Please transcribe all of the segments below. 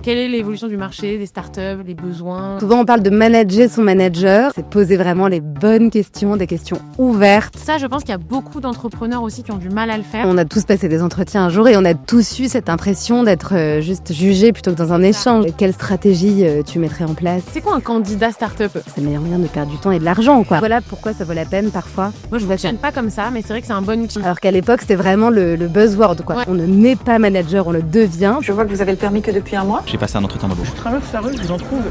quelle est l'évolution du marché, des startups, les besoins? Souvent, on parle de manager son manager. C'est poser vraiment les bonnes questions, des questions ouvertes. Ça, je pense qu'il y a beaucoup d'entrepreneurs aussi qui ont du mal à le faire. On a tous passé des entretiens un jour et on a tous eu cette impression d'être juste jugé plutôt que dans un échange. Quelle stratégie tu mettrais en place? C'est quoi un candidat startup? C'est le meilleur moyen de perdre du temps et de l'argent, quoi. Voilà pourquoi ça vaut la peine parfois. Moi, je ne fonctionne pas comme ça, mais c'est vrai que c'est un bon outil. Alors qu'à l'époque, c'était vraiment le buzzword, quoi. Ouais. On ne naît pas manager, on le devient. Je vois que vous avez le permis que depuis un mois. J'ai passé un entretien d'embauche. Je vous en trouve.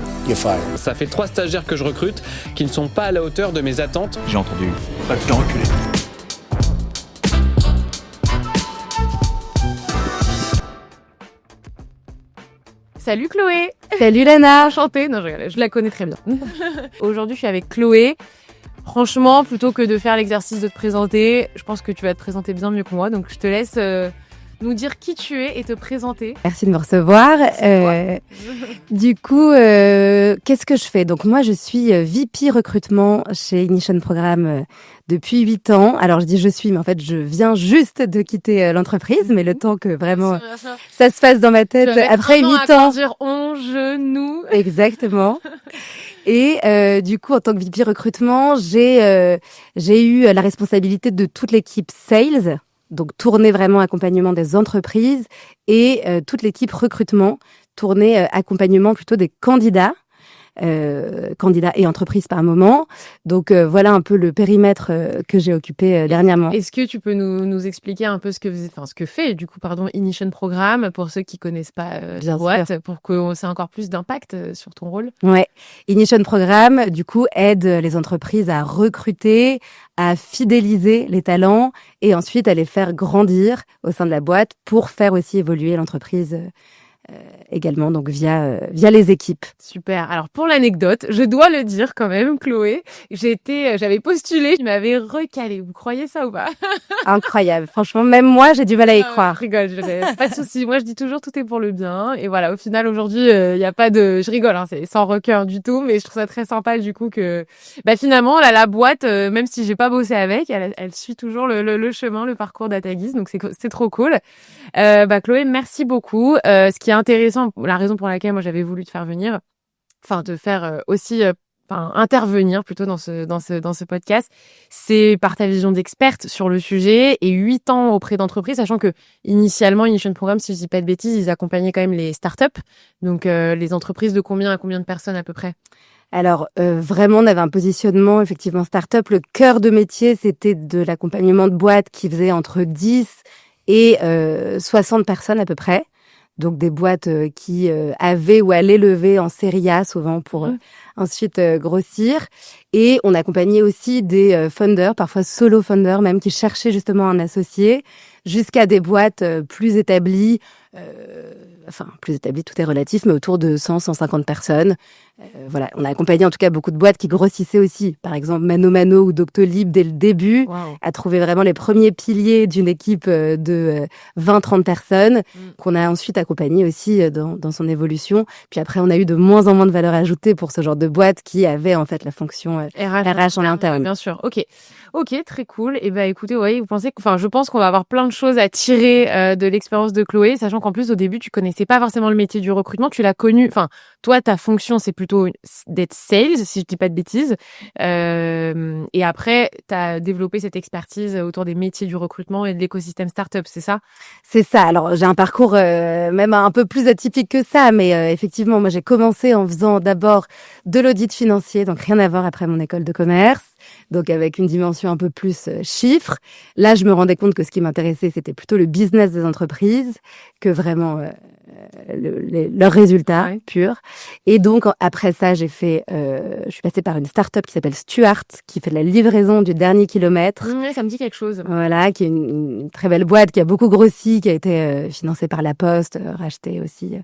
Ça fait 3 stagiaires que je recrute qui ne sont pas à la hauteur de mes attentes. J'ai entendu. Pas de temps reculer. Salut Chloé! Salut Lana! Enchantée! Non, je la connais très bien. Aujourd'hui, je suis avec Chloé. Franchement, plutôt que de faire l'exercice de te présenter, je pense que tu vas te présenter bien mieux que moi. Donc, je te laisse nous dire qui tu es et te présenter. Merci de me recevoir. Du coup, qu'est-ce que je fais? Donc moi, je suis VP recrutement chez Ignition Programme depuis 8 ans. Alors je dis je suis, mais en fait, je viens juste de quitter l'entreprise, mais le temps que vraiment ça se fasse dans ma tête après 8 ans. Dire on, je, nous. Exactement. Et du coup, en tant que VP recrutement, j'ai eu la responsabilité de toute l'équipe sales. Donc, tourner vraiment accompagnement des entreprises et toute l'équipe recrutement, tourner accompagnement plutôt des candidats et entreprises par moment. Donc, voilà un peu le périmètre que j'ai occupé dernièrement. Est-ce que tu peux nous expliquer un peu ce que fait Ignition Programme pour ceux qui connaissent pas la boîte, pour que ça ait encore plus d'impact sur ton rôle? Ouais. Ignition Programme, du coup, aide les entreprises à recruter, à fidéliser les talents et ensuite à les faire grandir au sein de la boîte pour faire aussi évoluer l'entreprise également, donc via les équipes. Super. Alors pour l'anecdote, je dois le dire quand même, Chloé, j'avais postulé, je m'avais recalé. Vous croyez ça ou pas? Incroyable. Franchement, même moi, j'ai du mal à y croire. Je rigole, pas de souci. Moi, je dis toujours tout est pour le bien. Et voilà, au final, aujourd'hui, il y a pas de, je rigole, hein, c'est sans requin du tout, mais je trouve ça très sympa du coup que, finalement, là, la boîte, même si j'ai pas bossé avec, elle suit toujours le chemin, le parcours d'Atagis, donc c'est trop cool. Chloé, merci beaucoup. Ce qui est intéressant, la raison pour laquelle moi j'avais voulu te faire venir, te faire aussi intervenir plutôt dans ce podcast, c'est par ta vision d'experte sur le sujet et 8 ans auprès d'entreprises, sachant que initialement Ignition Programme, si je dis pas de bêtises, ils accompagnaient quand même les startups, donc les entreprises de combien à combien de personnes à peu près? Alors, vraiment, on avait un positionnement, effectivement, start-up. Le cœur de métier, c'était de l'accompagnement de boîtes qui faisaient entre 10 et 60 personnes à peu près. Donc, des boîtes qui avaient ou allaient lever en série A, souvent, pour ensuite grossir. Et on accompagnait aussi des funders, parfois solo funders même, qui cherchaient justement un associé, jusqu'à des boîtes plus établies, tout est relatif, mais autour de 100, 150 personnes. Voilà, on a accompagné en tout cas beaucoup de boîtes qui grossissaient aussi. Par exemple, Mano Mano ou Doctolib, dès le début, a trouvé vraiment les premiers piliers d'une équipe de 20-30 personnes qu'on a ensuite accompagné aussi dans son évolution. Puis après, on a eu de moins en moins de valeur ajoutée pour ce genre de boîte qui avait en fait la fonction RH en interne. Bien sûr, ok, très cool. Et écoutez, vous pensez je pense qu'on va avoir plein de choses à tirer de l'expérience de Chloé, sachant qu'en plus au début tu connaissais pas forcément le métier du recrutement, tu l'as connu. Toi, ta fonction c'est plutôt d'être sales, si je dis pas de bêtises. Et après, tu as développé cette expertise autour des métiers du recrutement et de l'écosystème startup, c'est ça? C'est ça. Alors, j'ai un parcours même un peu plus atypique que ça, mais effectivement, moi, j'ai commencé en faisant d'abord de l'audit financier, donc rien à voir après mon école de commerce, donc avec une dimension un peu plus chiffres. Là, je me rendais compte que ce qui m'intéressait, c'était plutôt le business des entreprises que vraiment leurs résultats purs. Et donc, après ça, je suis passée par une start-up qui s'appelle Stuart, qui fait de la livraison du dernier kilomètre. Ça me dit quelque chose. Voilà, qui est une très belle boîte, qui a beaucoup grossi, qui a été financée par La Poste, rachetée aussi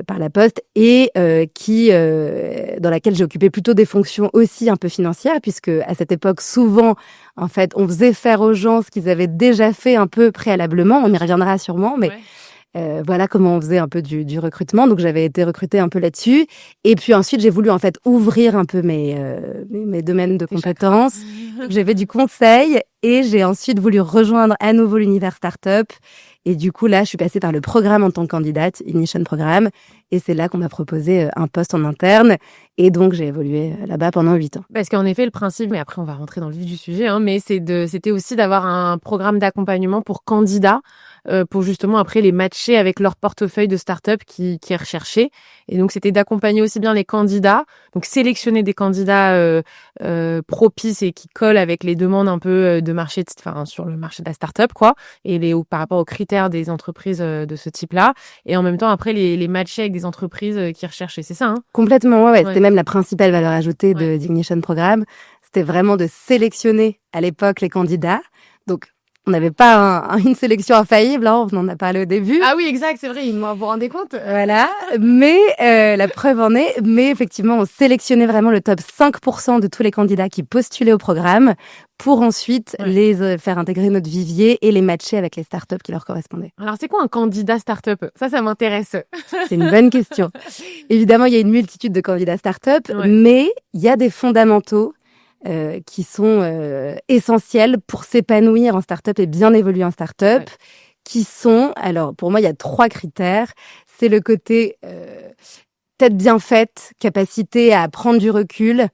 par La Poste, et dans laquelle j'ai occupé plutôt des fonctions aussi un peu financières, puisque à cette époque, souvent, en fait, on faisait faire aux gens ce qu'ils avaient déjà fait un peu préalablement. On y reviendra sûrement, mais voilà comment on faisait un peu du recrutement. Donc, j'avais été recrutée un peu là-dessus. Et puis ensuite, j'ai voulu en fait ouvrir un peu mes domaines de compétences. J'avais du conseil et j'ai ensuite voulu rejoindre à nouveau l'univers startup. Et du coup, là, je suis passée par le programme en tant que candidate, Ignition Programme. Et c'est là qu'on m'a proposé un poste en interne. Et donc, j'ai évolué là-bas pendant 8 ans. Parce qu'en effet, le principe, mais après, on va rentrer dans le vif du sujet, hein, mais c'était aussi d'avoir un programme d'accompagnement pour candidats, pour justement après les matcher avec leur portefeuille de start-up qui est recherché. Et donc, c'était d'accompagner aussi bien les candidats, donc sélectionner des candidats propices et qui collent avec les demandes un peu de marché, enfin sur le marché de la start-up, quoi, et par rapport aux critères des entreprises de ce type-là. Et en même temps, après, les matcher avec des entreprises qui recherchaient. C'est ça, hein? Complètement, ouais. Ouais. C'était même la principale valeur ajoutée d'Ignition Programme. C'était vraiment de sélectionner à l'époque les candidats. Donc, on n'avait pas une sélection infaillible, hein, on en a parlé au début. Ah oui, exact, c'est vrai, vous vous rendez compte? Voilà, mais la preuve en est, mais effectivement, on sélectionnait vraiment le top 5% de tous les candidats qui postulaient au programme pour ensuite les faire intégrer notre vivier et les matcher avec les startups qui leur correspondaient. Alors, c'est quoi un candidat startup? Ça m'intéresse. C'est une bonne question. Évidemment, il y a une multitude de candidats startup, Ouais. mais il y a des fondamentaux qui sont essentiels pour s'épanouir en start-up et bien évoluer en start-up, qui sont, alors pour moi, il y a 3 critères. C'est le côté tête bien faite, capacité à prendre du recul,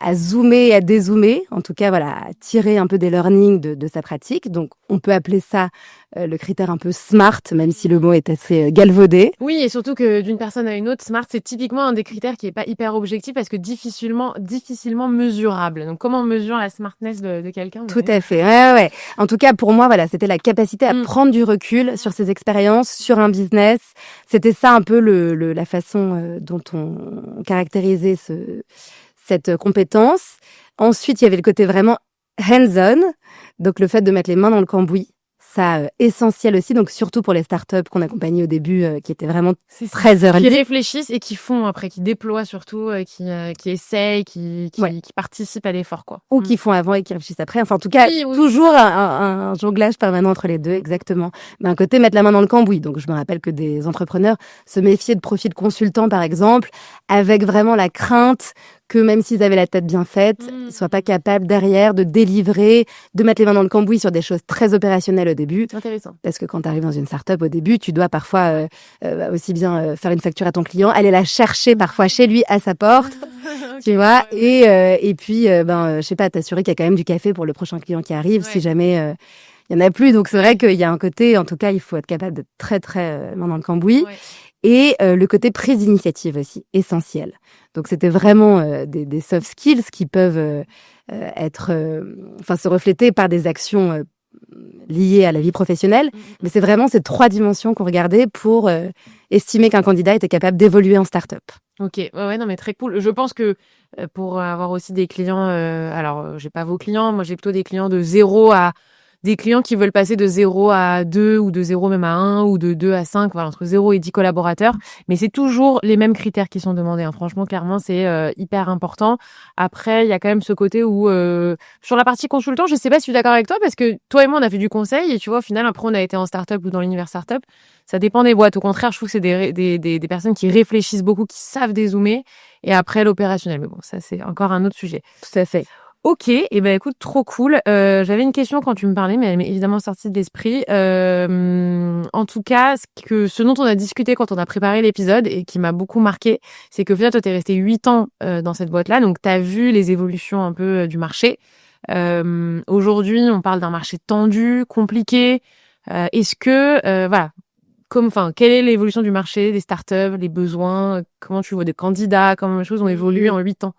à zoomer et à dézoomer, en tout cas, voilà, à tirer un peu des learnings de sa pratique. Donc, on peut appeler ça le critère un peu SMART, même si le mot est assez galvaudé. Oui, et surtout que d'une personne à une autre, SMART, c'est typiquement un des critères qui est pas hyper objectif parce que difficilement mesurable. Donc, comment on mesure la smartness de quelqu'un? Tout à fait, ouais. En tout cas, pour moi, voilà, c'était la capacité à prendre du recul sur ses expériences, sur un business. C'était ça un peu la façon dont on caractérisait cette compétence. Ensuite, il y avait le côté vraiment hands-on, donc le fait de mettre les mains dans le cambouis. Ça, essentiel aussi, donc surtout pour les startups qu'on accompagnait au début, qui étaient vraiment très early. Qui réfléchissent et qui font après, qui déploient surtout, qui essayent, qui participent à l'effort, quoi. Ou qui font avant et qui réfléchissent après. Enfin, en tout cas, toujours un jonglage permanent entre les deux, exactement. Mais un côté mettre la main dans le cambouis. Donc, je me rappelle que des entrepreneurs se méfiaient de profils consultants, par exemple, avec vraiment la crainte que même s'ils avaient la tête bien faite, ils soient pas capables derrière de délivrer, de mettre les mains dans le cambouis sur des choses très opérationnelles au début. Intéressant. Parce que quand tu arrives dans une start-up au début, tu dois parfois aussi bien faire une facture à ton client, aller la chercher parfois chez lui à sa porte, tu vois, et puis je sais pas, t'assurer qu'il y a quand même du café pour le prochain client qui arrive si jamais il y en a plus. Donc c'est vrai qu'il y a un côté, en tout cas, il faut être capable d'être très très main dans le cambouis. Et le côté prise d'initiative aussi, essentiel. Donc c'était vraiment des soft skills qui peuvent se refléter par des actions liées à la vie professionnelle. Mais c'est vraiment ces 3 dimensions qu'on regardait pour estimer qu'un candidat était capable d'évoluer en start-up. Ok, non mais très cool. Je pense que pour avoir aussi des clients, alors j'ai pas vos clients, moi j'ai plutôt des clients de 0 à des clients qui veulent passer de 0 à 2 ou de 0 même à 1 ou de 2 à 5, voilà, entre 0 et 10 collaborateurs. Mais c'est toujours les mêmes critères qui sont demandés, hein. Franchement, clairement, c'est hyper important. Après, il y a quand même ce côté où, sur la partie consultant, je sais pas si je suis d'accord avec toi parce que toi et moi, on a fait du conseil et tu vois, au final, après, on a été en start-up ou dans l'univers start-up. Ça dépend des boîtes. Au contraire, je trouve que c'est des personnes qui réfléchissent beaucoup, qui savent dézoomer et après l'opérationnel. Mais bon, ça, c'est encore un autre sujet. Tout à fait. Ok, et ben écoute, trop cool. J'avais une question quand tu me parlais, mais elle m'est évidemment sortie de l'esprit. En tout cas, ce dont on a discuté quand on a préparé l'épisode et qui m'a beaucoup marqué, c'est que finalement, toi, t'es resté 8 ans dans cette boîte-là, donc t'as vu les évolutions un peu du marché. Aujourd'hui, on parle d'un marché tendu, compliqué. Est-ce que, quelle est l'évolution du marché, des startups, les besoins, comment tu vois des candidats, comment les choses ont évolué en 8 ans?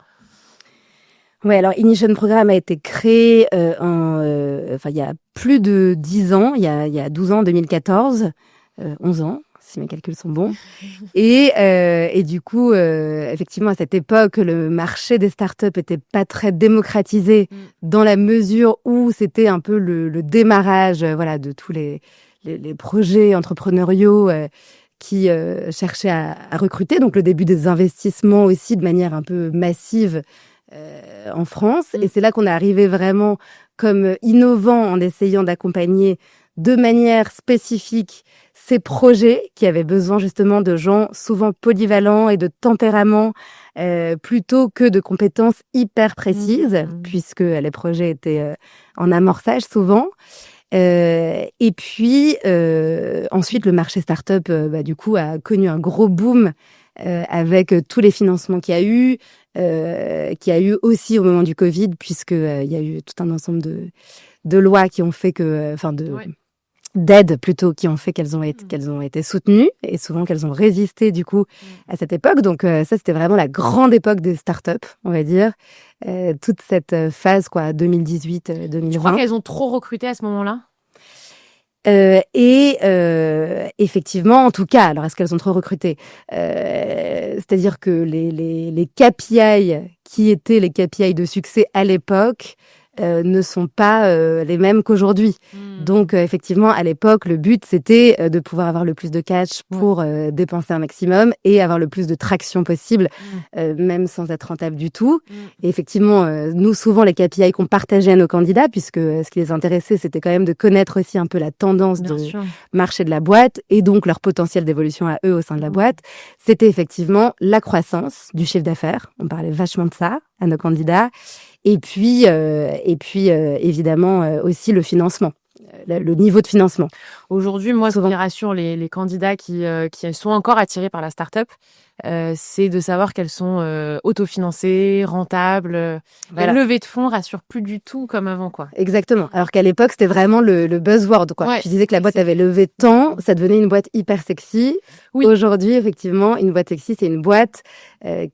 Ouais, alors Ignition Programme a été créé il y a plus de 10 ans, il y a 12 ans, en 2014, 11 ans, si mes calculs sont bons. Et du coup, effectivement, à cette époque, le marché des startups était pas très démocratisé dans la mesure où c'était un peu le démarrage, de tous les projets entrepreneuriaux qui cherchaient à recruter. Donc le début des investissements aussi de manière un peu massive en France. Et c'est là qu'on est arrivé vraiment comme innovant en essayant d'accompagner de manière spécifique ces projets qui avaient besoin justement de gens souvent polyvalents et de tempéraments plutôt que de compétences hyper précises, puisque les projets étaient en amorçage souvent. Et puis ensuite, le marché start-up, du coup, a connu un gros boom avec tous les financements qu'il y a eu aussi au moment du Covid, puisque il y a eu tout un ensemble de lois qui ont fait que, d'aides plutôt, qui ont fait qu'elles ont été soutenues et souvent qu'elles ont résisté du coup à cette époque. Donc ça, c'était vraiment la grande époque des startups, on va dire. Toute cette phase 2018-2020. Tu crois qu'elles ont trop recruté à ce moment-là? Effectivement, en tout cas, alors est-ce qu'elles ont trop recruté? C'est-à-dire que les KPI qui étaient les KPI de succès à l'époque ne sont pas les mêmes qu'aujourd'hui. Donc effectivement, à l'époque, le but c'était de pouvoir avoir le plus de cash pour dépenser un maximum et avoir le plus de traction possible, même sans être rentable du tout. Et effectivement, nous souvent les KPI qu'on partageait à nos candidats, puisque ce qui les intéressait, c'était quand même de connaître aussi un peu la tendance marché de la boîte et donc leur potentiel d'évolution à eux au sein de la boîte, c'était effectivement la croissance du chiffre d'affaires. On parlait vachement de ça à nos candidats. Et puis évidemment aussi le financement, le niveau de financement. Aujourd'hui, moi, ce qui rassure les candidats qui sont encore attirés par la start-up, c'est de savoir qu'elles sont autofinancées, rentables. La levée de fonds rassure plus du tout comme avant, quoi. Exactement. Alors qu'à l'époque, c'était vraiment le buzzword, quoi. Ouais, tu disais que la boîte avait levé tant, ça devenait une boîte hyper sexy. Oui. Aujourd'hui, effectivement, une boîte sexy, c'est une boîte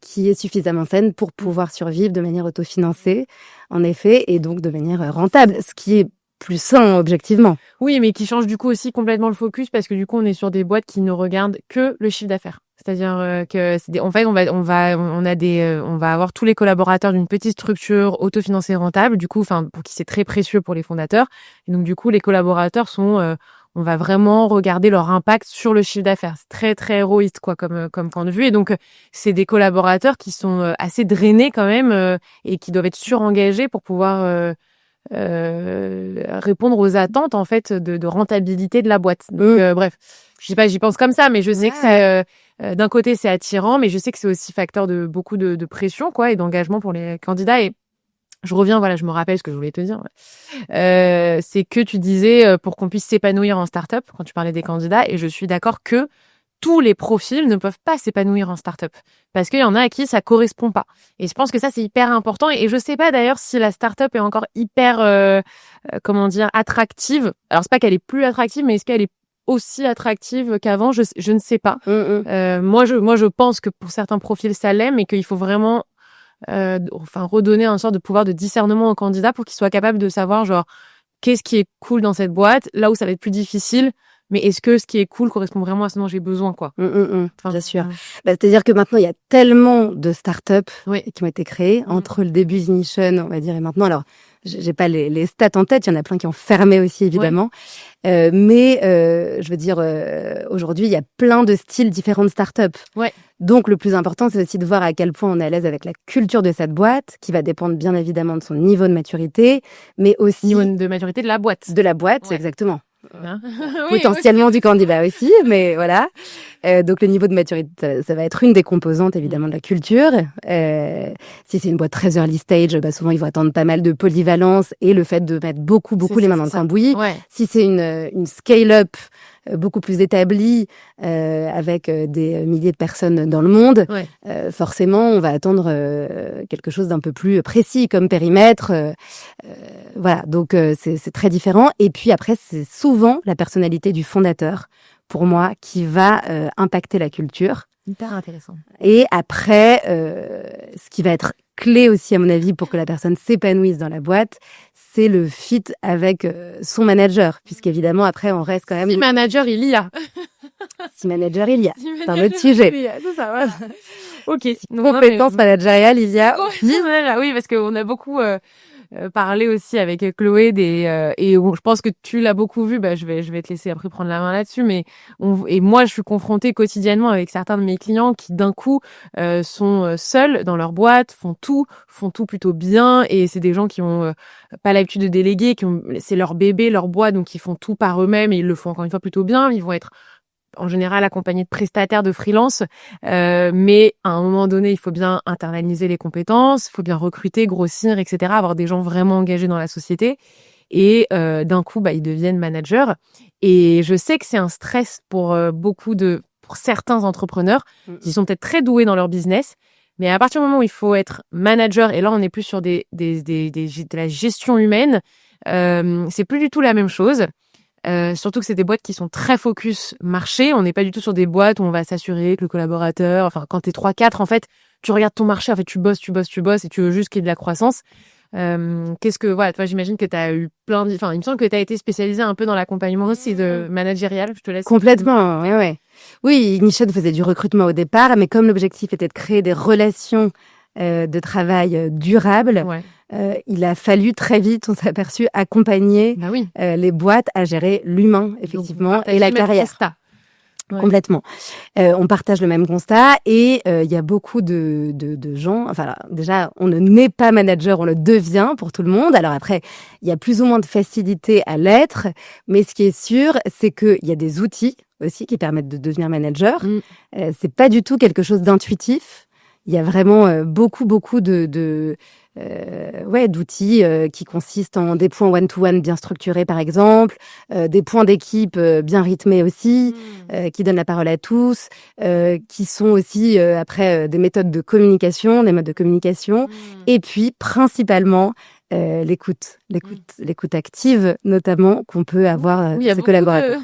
qui est suffisamment saine pour pouvoir survivre de manière autofinancée, en effet, et donc de manière rentable, ce qui est plus sain, objectivement. Oui, mais qui change du coup aussi complètement le focus, parce que du coup, on est sur des boîtes qui ne regardent que le chiffre d'affaires. C'est-à-dire que en fait, on va avoir tous les collaborateurs d'une petite structure autofinancée rentable, du coup, pour qui c'est très précieux pour les fondateurs. Et donc, du coup, les collaborateurs sont, on va vraiment regarder leur impact sur le chiffre d'affaires. C'est très, très héroïste, quoi, comme point de vue. Et donc, c'est des collaborateurs qui sont assez drainés quand même, et qui doivent être surengagés pour pouvoir, répondre aux attentes en fait de rentabilité de la boîte. Donc bref, je sais pas, j'y pense comme ça, mais je sais que c'est d'un côté c'est attirant, mais je sais que c'est aussi facteur de beaucoup de pression, quoi, et d'engagement pour les candidats. Et je reviens, je me rappelle ce que je voulais te dire. C'est que tu disais pour qu'on puisse s'épanouir en start-up quand tu parlais des candidats, et je suis d'accord que tous les profils ne peuvent pas s'épanouir en start-up parce qu'il y en a à qui ça correspond pas. Et je pense que ça, c'est hyper important. Et je sais pas d'ailleurs si la start-up est encore hyper, attractive. Alors, c'est pas qu'elle est plus attractive, mais est-ce qu'elle est aussi attractive qu'avant? Je ne sais pas. Moi, je pense que pour certains profils, ça l'est, mais qu'il faut vraiment, redonner un sort de pouvoir de discernement aux candidats pour qu'ils soient capables de savoir, genre, qu'est-ce qui est cool dans cette boîte, là où ça va être plus difficile. Mais est-ce que ce qui est cool correspond vraiment à ce dont j'ai besoin, quoi? Bien sûr. C'est-à-dire que maintenant, il y a tellement de startups qui ont été créées entre le début d'Ignition, on va dire, et maintenant. Alors, j'ai pas les stats en tête. Il y en a plein qui ont fermé aussi, évidemment. Mais je veux dire, aujourd'hui, il y a plein de styles différents de startups. Donc, le plus important, c'est aussi de voir à quel point on est à l'aise avec la culture de cette boîte, qui va dépendre bien évidemment de son niveau de maturité, mais aussi niveau de maturité de la boîte. De la boîte, exactement. Potentiellement du candidat aussi, mais voilà. Donc le niveau de maturité, ça va être une des composantes évidemment de la culture. Si c'est une boîte très early stage, souvent ils vont attendre pas mal de polyvalence et le fait de mettre beaucoup les mains dans le cambouis. Si c'est une scale-up beaucoup plus établie, avec des milliers de personnes dans le monde, forcément on va attendre quelque chose d'un peu plus précis comme périmètre. Voilà, donc c'est très différent. Et puis après, c'est souvent la personnalité du fondateur, pour moi, qui va impacter la culture. Hyper intéressant. Et après, ce qui va être clé aussi, à mon avis, pour que la personne s'épanouisse dans la boîte, c'est le fit avec son manager, puisqu'évidemment, après, on reste quand même... Si manager, il y a. Si manager, il y a. C'est un autre sujet. C'est ça, voilà. Ok. Compétences managériales, il y a. Oui, parce qu'on a beaucoup... parler aussi avec Chloé et je pense que tu l'as beaucoup vu, je vais te laisser après prendre la main là-dessus, mais et moi je suis confrontée quotidiennement avec certains de mes clients qui d'un coup sont seuls dans leur boîte, font tout plutôt bien, et c'est des gens qui ont pas l'habitude de déléguer, c'est leur bébé, leur boîte, donc ils font tout par eux-mêmes et ils le font encore une fois plutôt bien. Ils vont être en général accompagné de prestataires, de freelance, mais à un moment donné, il faut bien internaliser les compétences, il faut bien recruter, grossir, etc., avoir des gens vraiment engagés dans la société. et d'un coup, ils deviennent managers. Et je sais que c'est un stress pour pour certains entrepreneurs qui sont peut-être très doués dans leur business, mais à partir du moment où il faut être manager, et là on est plus sur de la gestion humaine, c'est plus du tout la même chose. Surtout que c'est des boîtes qui sont très focus marché. On n'est pas du tout sur des boîtes où on va s'assurer que le collaborateur, enfin, quand t'es 3-4, en fait, tu regardes ton marché, en fait, tu bosses et tu veux juste qu'il y ait de la croissance. Toi, j'imagine que t'as eu il me semble que t'as été spécialisée un peu dans l'accompagnement aussi de managérial. Je te laisse. Complètement, ouais. Oui, Nichon faisait du recrutement au départ, mais comme l'objectif était de créer des relations de travail durables, il a fallu très vite, on s'est aperçu, accompagner les boîtes à gérer l'humain, effectivement, et la carrière. Complètement. On partage le même constat et il y a beaucoup de gens. Enfin, déjà, on ne naît pas manager, on le devient pour tout le monde. Alors après, il y a plus ou moins de facilité à l'être, mais ce qui est sûr, c'est qu'il y a des outils aussi qui permettent de devenir manager. C'est pas du tout quelque chose d'intuitif. Il y a vraiment beaucoup d'outils qui consistent en des points one-to-one bien structurés, par exemple, des points d'équipe bien rythmés aussi, qui donnent la parole à tous, qui sont aussi des méthodes de communication, des modes de communication, et puis principalement l'écoute active, notamment, qu'on peut avoir avec ses collaborateurs.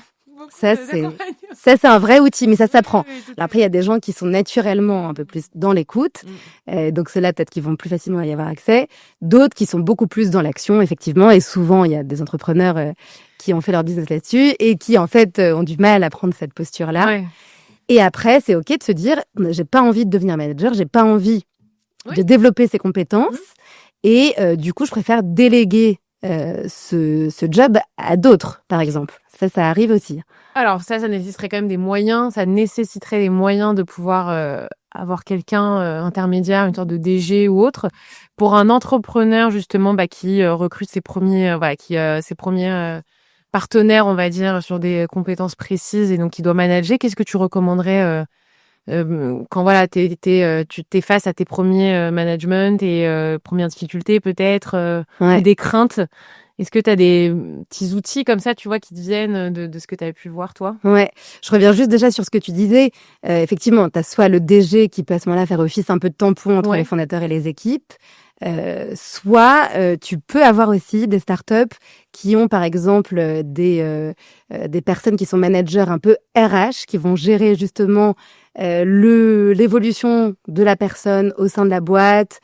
Ça, c'est un vrai outil, mais ça s'apprend. Alors après, il y a des gens qui sont naturellement un peu plus dans l'écoute, donc ceux-là, peut-être qu'ils vont plus facilement y avoir accès. D'autres qui sont beaucoup plus dans l'action, effectivement, et souvent, il y a des entrepreneurs qui ont fait leur business là-dessus et qui, en fait, ont du mal à prendre cette posture-là. Ouais. Et après, c'est OK de se dire, j'ai pas envie de devenir manager, j'ai pas envie de développer ces compétences, et du coup, je préfère déléguer ce job à d'autres, par exemple. Ça arrive aussi. Alors ça nécessiterait quand même des moyens, ça nécessiterait des moyens de pouvoir avoir quelqu'un intermédiaire, une sorte de DG ou autre. Pour un entrepreneur justement qui recrute ses premiers partenaires, on va dire, sur des compétences précises et donc qui doit manager, qu'est-ce que tu recommanderais quand tu t'es face à tes premiers management et premières difficultés peut-être, ou des craintes? Est-ce que tu as des petits outils comme ça, tu vois, qui te viennent de ce que tu as pu voir, toi? Ouais, je reviens juste déjà sur ce que tu disais. Effectivement, tu as soit le DG qui peut à ce moment-là faire office un peu de tampon entre les fondateurs et les équipes, soit tu peux avoir aussi des startups qui ont par exemple des personnes qui sont managers un peu RH, qui vont gérer justement l'évolution de la personne au sein de la boîte,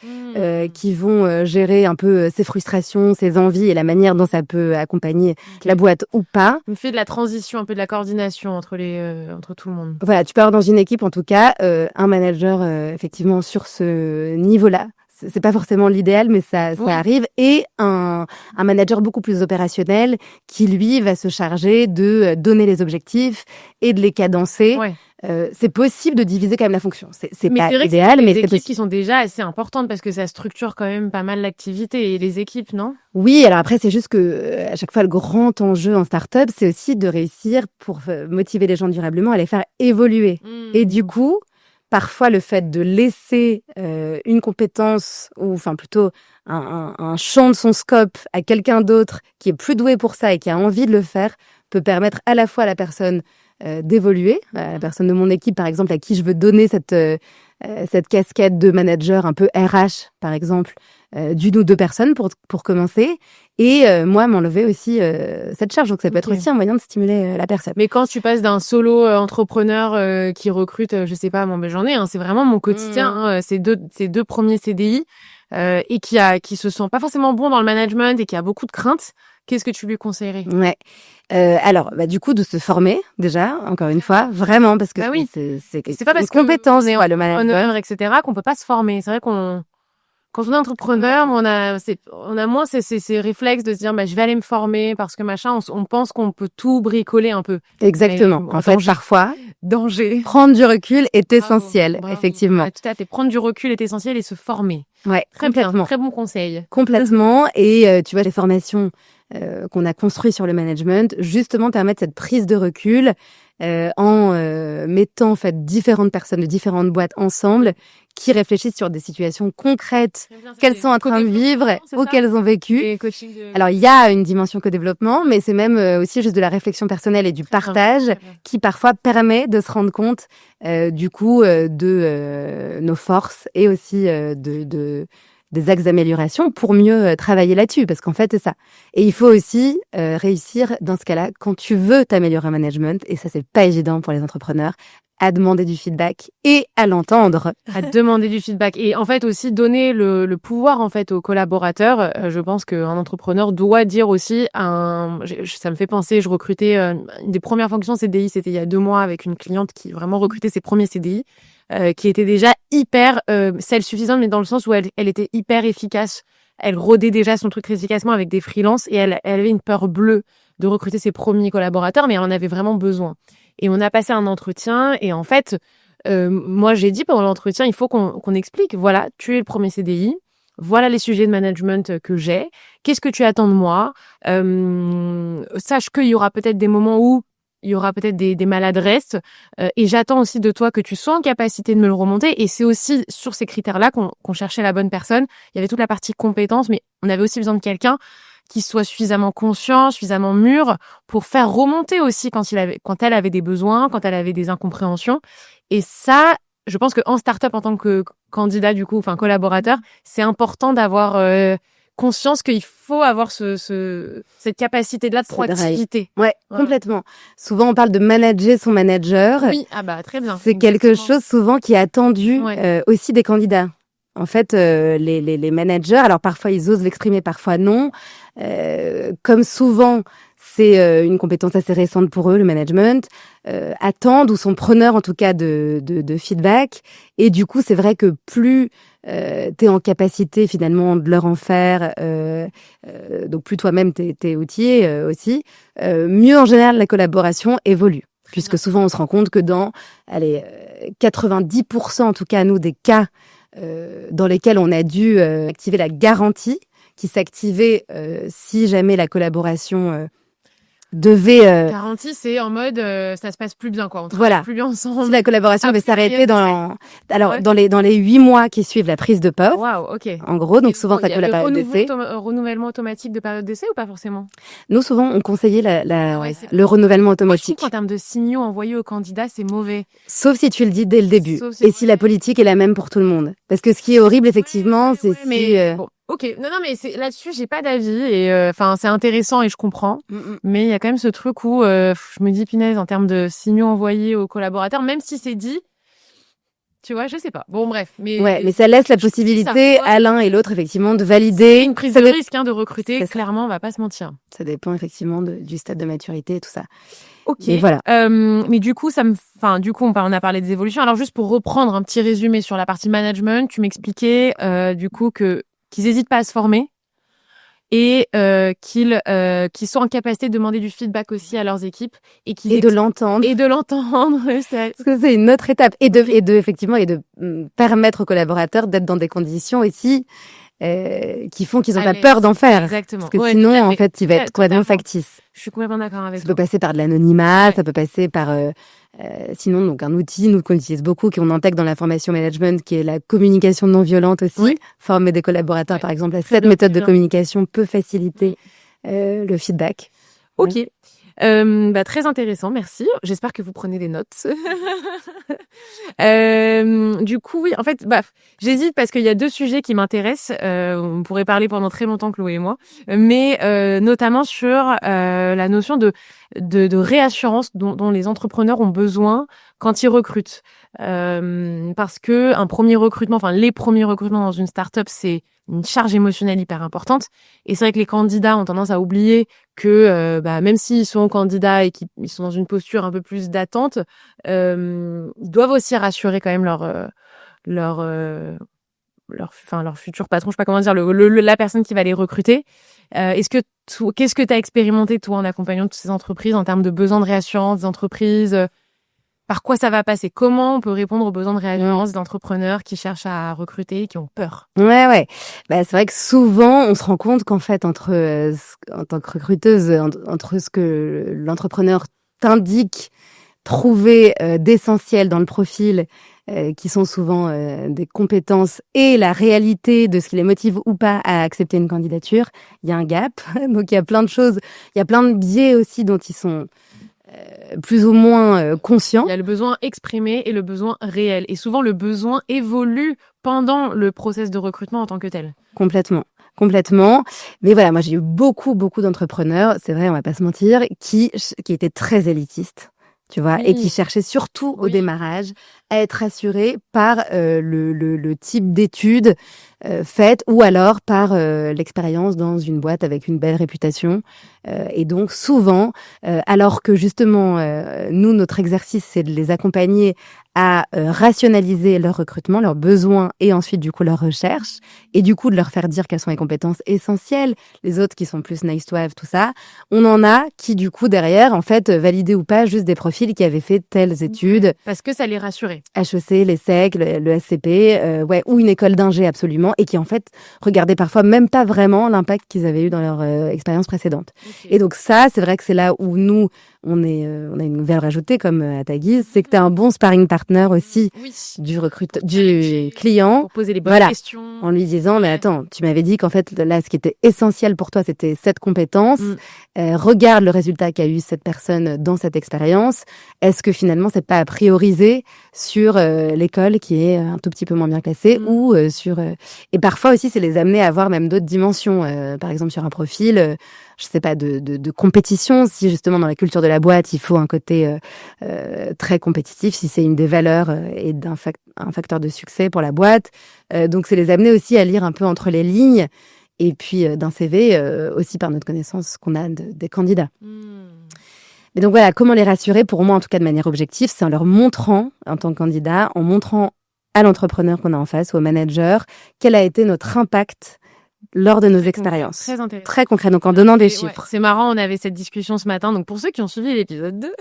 qui vont gérer un peu ses frustrations, ses envies et la manière dont ça peut accompagner la boîte ou pas. On fait de la transition, un peu de la coordination entre tout le monde. Voilà, tu peux avoir dans une équipe en tout cas un manager effectivement sur ce niveau-là. C'est pas forcément l'idéal, mais ça arrive. Et un manager beaucoup plus opérationnel qui, lui, va se charger de donner les objectifs et de les cadencer. Ouais. C'est possible de diviser quand même la fonction. C'est pas idéal, mais c'est possible. Les équipes qui sont déjà assez importantes parce que ça structure quand même pas mal l'activité et les équipes, non? Oui, alors après, c'est juste que à chaque fois, le grand enjeu en start-up, c'est aussi de réussir pour motiver les gens durablement à les faire évoluer. Et du coup, parfois, le fait de laisser une compétence ou enfin plutôt un champ de son scope à quelqu'un d'autre qui est plus doué pour ça et qui a envie de le faire peut permettre à la fois à la personne d'évoluer, à la personne de mon équipe par exemple à qui je veux donner cette casquette de manager un peu RH par exemple d'une ou deux personnes pour commencer et moi m'enlever aussi cette charge, donc ça peut être aussi un moyen de stimuler la personne. Mais quand tu passes d'un solo entrepreneur qui recrute je sais pas, j'en ai c'est vraiment mon quotidien ces deux premiers CDI et qui se sent pas forcément bon dans le management et qui a beaucoup de craintes, qu'est-ce que tu lui conseillerais? Ouais. Alors, du coup, de se former déjà, encore une fois, vraiment, parce que c'est pas parce une compétence, qu'on est le management, etc., qu'on peut pas se former. C'est vrai quand on est entrepreneur, on a moins ces réflexes de se dire, je vais aller me former parce que machin, on pense qu'on peut tout bricoler un peu. Exactement. En fait, parfois, prendre du recul est essentiel, effectivement. Tout à fait. Prendre du recul est essentiel et se former. Ouais, complètement. Bien, très bon conseil. Complètement. Et tu vois, les formations qu'on a construites sur le management, justement, permettent cette prise de recul en mettant en fait différentes personnes de différentes boîtes ensemble qui réfléchissent sur des situations concrètes qu'elles sont en train de vivre ou qu'elles ont vécues. Et coaching de... Alors il y a une dimension co-développement, mais c'est même aussi juste de la réflexion personnelle et du partage qui parfois permet de se rendre compte du coup de nos forces et aussi des axes d'amélioration pour mieux travailler là-dessus, parce qu'en fait, c'est ça. Et il faut aussi réussir dans ce cas-là, quand tu veux t'améliorer en management, et ça, c'est pas évident pour les entrepreneurs, à demander du feedback et à l'entendre. À demander du feedback. Et en fait, aussi donner le pouvoir, en fait, aux collaborateurs. Je pense qu'un entrepreneur doit dire aussi ça me fait penser, je recrutais, une des premières fonctions CDI, c'était il y a 2 mois avec une cliente qui vraiment recrutait ses premiers CDI. Qui était déjà hyper self-suffisante, mais dans le sens où elle était hyper efficace. Elle rodait déjà son truc très efficacement avec des freelances et elle avait une peur bleue de recruter ses premiers collaborateurs, mais elle en avait vraiment besoin. Et on a passé un entretien et en fait, moi j'ai dit pendant l'entretien, il faut qu'on explique, voilà, tu es le premier CDI, voilà les sujets de management que j'ai, qu'est-ce que tu attends de moi, sache qu'il y aura peut-être des moments où il y aura peut-être des maladresses et j'attends aussi de toi que tu sois en capacité de me le remonter et c'est aussi sur ces critères-là qu'on cherchait la bonne personne. Il y avait toute la partie compétences, mais on avait aussi besoin de quelqu'un qui soit suffisamment conscient, suffisamment mûr pour faire remonter aussi quand elle avait des besoins, quand elle avait des incompréhensions. Et ça, je pense qu'en start-up, en tant que candidat, du coup, enfin collaborateur, c'est important d'avoir conscience qu'il faut avoir cette capacité-là de proactivité. Ouais, complètement. Souvent, on parle de manager son manager. Oui, ah bah très bien. C'est quelque chose souvent qui est attendu aussi des candidats. En fait, les managers, alors parfois ils osent l'exprimer, parfois non. Comme souvent, c'est une compétence assez récente pour eux, le management, attendent ou sont preneurs en tout cas de feedback. Et du coup, c'est vrai que plus t'es en capacité finalement de leur en faire, donc plus toi-même t'es outillé aussi, mieux en général la collaboration évolue. Puisque souvent on se rend compte que dans 90% en tout cas nous des cas dans lesquels on a dû activer la garantie qui s'activait si jamais la collaboration devait... Garantie, c'est en mode ça se passe plus bien, quoi. On travaille plus bien ensemble. Si la collaboration devait s'arrêter dans les 8 mois qui suivent la prise de poste. Waouh, ok. En gros, donc souvent ça peut la période d'essai. Renouvellement automatique de période d'essai ou pas forcément? Nous, souvent, on conseillait le renouvellement automatique. Je trouve qu'en termes de signaux envoyés aux candidats, c'est mauvais. Sauf si tu le dis dès le début. Si la politique est la même pour tout le monde. Parce que ce qui est horrible, effectivement, c'est si... Bon. Ok, non, mais là-dessus, j'ai pas d'avis et enfin c'est intéressant et je comprends, mais il y a quand même ce truc où je me dis punaise en termes de signaux envoyés aux collaborateurs, même si c'est dit, tu vois, je sais pas. Bon bref, mais ça laisse la possibilité à l'un et l'autre effectivement de valider. C'est une prise de risque de recruter, clairement, on va pas se mentir. Ça dépend effectivement du stade de maturité et tout ça. Ok. Et voilà. Mais du coup, on a parlé des évolutions. Alors juste pour reprendre un petit résumé sur la partie management, tu m'expliquais du coup qu'ils hésitent pas à se former et qu'ils sont en capacité de demander du feedback aussi à leurs équipes et de l'entendre. Et de l'entendre. Parce que c'est une autre étape et de permettre aux collaborateurs d'être dans des conditions aussi qui font qu'ils n'ont pas peur d'en faire. Exactement. Parce que sinon, en fait, il va être complètement factice. Je suis complètement d'accord avec toi. Ça peut passer par de l'anonymat, ça peut passer par sinon donc un outil nous qu'on utilise beaucoup, qu'on intègre dans la formation management, qui est la communication non violente aussi. Oui. Former des collaborateurs, par exemple, à cette méthode de communication peut faciliter le feedback. Ok. Très intéressant, merci. J'espère que vous prenez des notes. Du coup, oui, en fait, j'hésite parce qu'il y a 2 sujets qui m'intéressent. On pourrait parler pendant très longtemps, Chloé et moi, mais notamment sur la notion de réassurance dont les entrepreneurs ont besoin quand ils recrutent. Parce que les premiers recrutements dans une start-up, c'est une charge émotionnelle hyper importante. Et c'est vrai que les candidats ont tendance à oublier que même s'ils sont candidats et qu'ils sont dans une posture un peu plus d'attente, ils doivent aussi rassurer quand même leur futur patron, je sais pas comment dire, la personne qui va les recruter. Qu'est-ce que tu as expérimenté toi en accompagnant toutes ces entreprises en termes de besoins de réassurance des entreprises? Par quoi ça va passer? Comment on peut répondre aux besoins de réassurance d'entrepreneurs qui cherchent à recruter et qui ont peur? Ouais. C'est vrai que souvent, on se rend compte qu'en fait, en tant que recruteuse, entre ce que l'entrepreneur t'indique trouver d'essentiel dans le profil, qui sont souvent des compétences et la réalité de ce qui les motive ou pas à accepter une candidature, il y a un gap. Donc il y a plein de choses, il y a plein de biais aussi dont ils sont plus ou moins conscients. Il y a le besoin exprimé et le besoin réel. Et souvent, le besoin évolue pendant le process de recrutement en tant que tel. Complètement. Mais voilà, moi j'ai eu beaucoup d'entrepreneurs, c'est vrai, on va pas se mentir, qui étaient très élitistes, tu vois, Oui. et qui cherchaient surtout au Oui. démarrage à être assurés par le type d'études faites ou alors par l'expérience dans une boîte avec une belle réputation. Et donc souvent, alors que justement, nous, notre exercice, c'est de les accompagner à rationaliser leur recrutement, leurs besoins et ensuite du coup leur recherche, et du coup de leur faire dire quelles sont les compétences essentielles, les autres qui sont plus nice to have, tout ça. On en a qui du coup derrière, en fait, validaient ou pas juste des profils qui avaient fait telles études, Parce que ça les rassurait. HEC, l'ESSEC, le SCP, ou une école d'ingé absolument, et qui en fait regardaient parfois même pas vraiment l'impact qu'ils avaient eu dans leur expérience précédente. Et donc ça, c'est vrai que c'est là où nous, on a une valeur ajoutée comme à ta guise, c'est que tu as un bon sparring partner aussi Oui. du client, Pour poser les bonnes Voilà. questions. en lui disant mais Ouais. attends, tu m'avais dit qu'en fait là ce qui était essentiel pour toi c'était cette compétence. Mm. Regarde le résultat qu'a eu cette personne dans cette expérience. Est-ce que finalement c'est pas à prioriser sur l'école qui est un tout petit peu moins bien classée ou sur et parfois aussi c'est les amener à avoir même d'autres dimensions. Par exemple sur un profil. Je sais pas, de compétition, si justement dans la culture de la boîte, il faut un côté très compétitif, si c'est une des valeurs et un facteur de succès pour la boîte. Donc c'est les amener aussi à lire un peu entre les lignes et puis d'un CV aussi par notre connaissance qu'on a des candidats. Mais donc voilà, comment les rassurer, pour moi en tout cas de manière objective, c'est en leur montrant, en tant que candidat, en montrant à l'entrepreneur qu'on a en face, ou au manager, quel a été notre impact lors de nos expériences. Très intéressant. Très concret, donc en donnant des Et chiffres. ouais, c'est marrant, on avait cette discussion ce matin. Donc, pour ceux qui ont suivi l'épisode 2,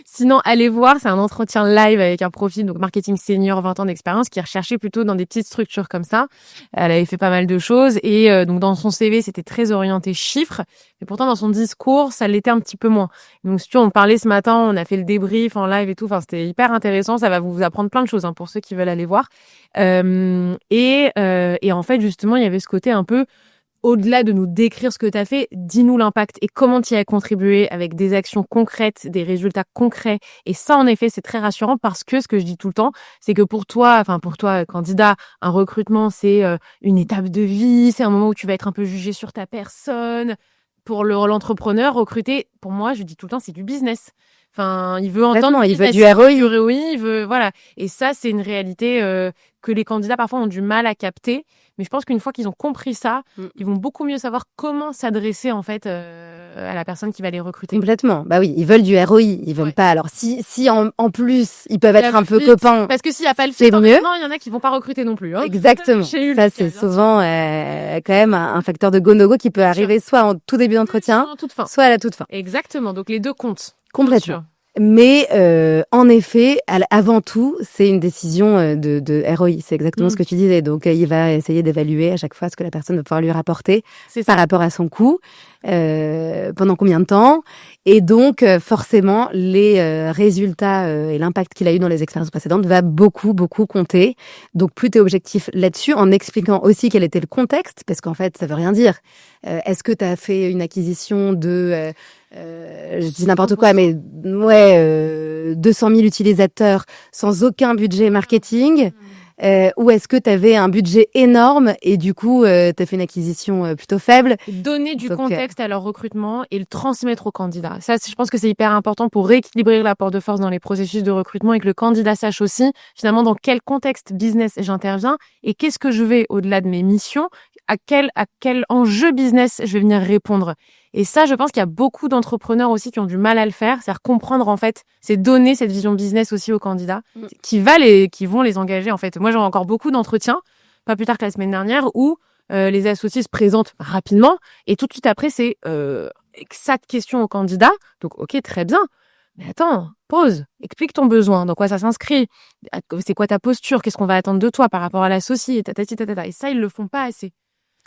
sinon, allez voir, c'est un entretien live avec un profil, donc marketing senior, 20 ans d'expérience, qui recherchait plutôt dans des petites structures comme ça. Elle avait fait pas mal de choses. Et donc, dans son CV, c'était très orienté chiffres. Mais pourtant, dans son discours, ça l'était un petit peu moins. Donc, si tu en parlais ce matin, on a fait le débrief en live et tout. Enfin, c'était hyper intéressant. Ça va vous apprendre plein de choses, hein, pour ceux qui veulent aller voir. Et en fait, justement, il y avait ce côté un peu, au-delà de nous décrire ce que tu as fait, dis-nous l'impact et comment tu y as contribué avec des actions concrètes, des résultats concrets. Et ça, en effet, c'est très rassurant parce que ce que je dis tout le temps, c'est que pour toi, candidat, un recrutement, c'est une étape de vie, c'est un moment où tu vas être un peu jugé sur ta personne. Pour l'entrepreneur, recruter, pour moi, je dis tout le temps, c'est du business. Enfin, il veut entendre Il veut business, du ROI. il veut, voilà. Et ça, c'est une réalité que les candidats parfois ont du mal à capter. Mais je pense qu'une fois qu'ils ont compris ça, ils vont beaucoup mieux savoir comment s'adresser en fait à la personne qui va les recruter. Complètement. Bah oui, ils veulent du ROI, ils veulent pas. Alors si en plus ils peuvent être un peu copains. Parce que s'il n'y a pas le c'est fit, mieux. il y en a qui vont pas recruter non plus. Hein. Exactement. J'ai eu Ça le c'est cas, souvent quand même un facteur de go-no-go qui peut arriver soit en tout début d'entretien, à toute fin. soit à la toute fin. Exactement. Donc les deux comptent. Complètement. Mais en effet, avant tout, c'est une décision de ROI. C'est exactement ce que tu disais. Donc, il va essayer d'évaluer à chaque fois ce que la personne va pouvoir lui rapporter par rapport à son coût, pendant combien de temps. Et donc, forcément, les résultats et l'impact qu'il a eu dans les expériences précédentes va beaucoup compter. Donc, plus t'es objectif là-dessus, en expliquant aussi quel était le contexte, parce qu'en fait, ça veut rien dire. Est-ce que tu as fait une acquisition de... je dis n'importe quoi, mais 200 000 utilisateurs sans aucun budget marketing, ou est-ce que tu avais un budget énorme et du coup, tu as fait une acquisition plutôt faible? Donner du contexte à leur recrutement et le transmettre au candidat. Ça, je pense que c'est hyper important pour rééquilibrer l'apport de force dans les processus de recrutement et que le candidat sache aussi finalement dans quel contexte business j'interviens et qu'est-ce que je vais au-delà de mes missions, à quel enjeu business je vais venir répondre. Et ça, je pense qu'il y a beaucoup d'entrepreneurs aussi qui ont du mal à le faire, c'est-à-dire comprendre en fait, c'est donner cette vision business aussi aux candidats qui vont les engager en fait. Moi, j'ai encore beaucoup d'entretiens, pas plus tard que la semaine dernière, où les associés se présentent rapidement et tout de suite après, c'est ça de questions au candidat. Donc, ok, très bien. Mais attends, pause, explique ton besoin, dans quoi ça s'inscrit, c'est quoi ta posture, qu'est-ce qu'on va attendre de toi par rapport à l'associé, Et ça, ils le font pas assez.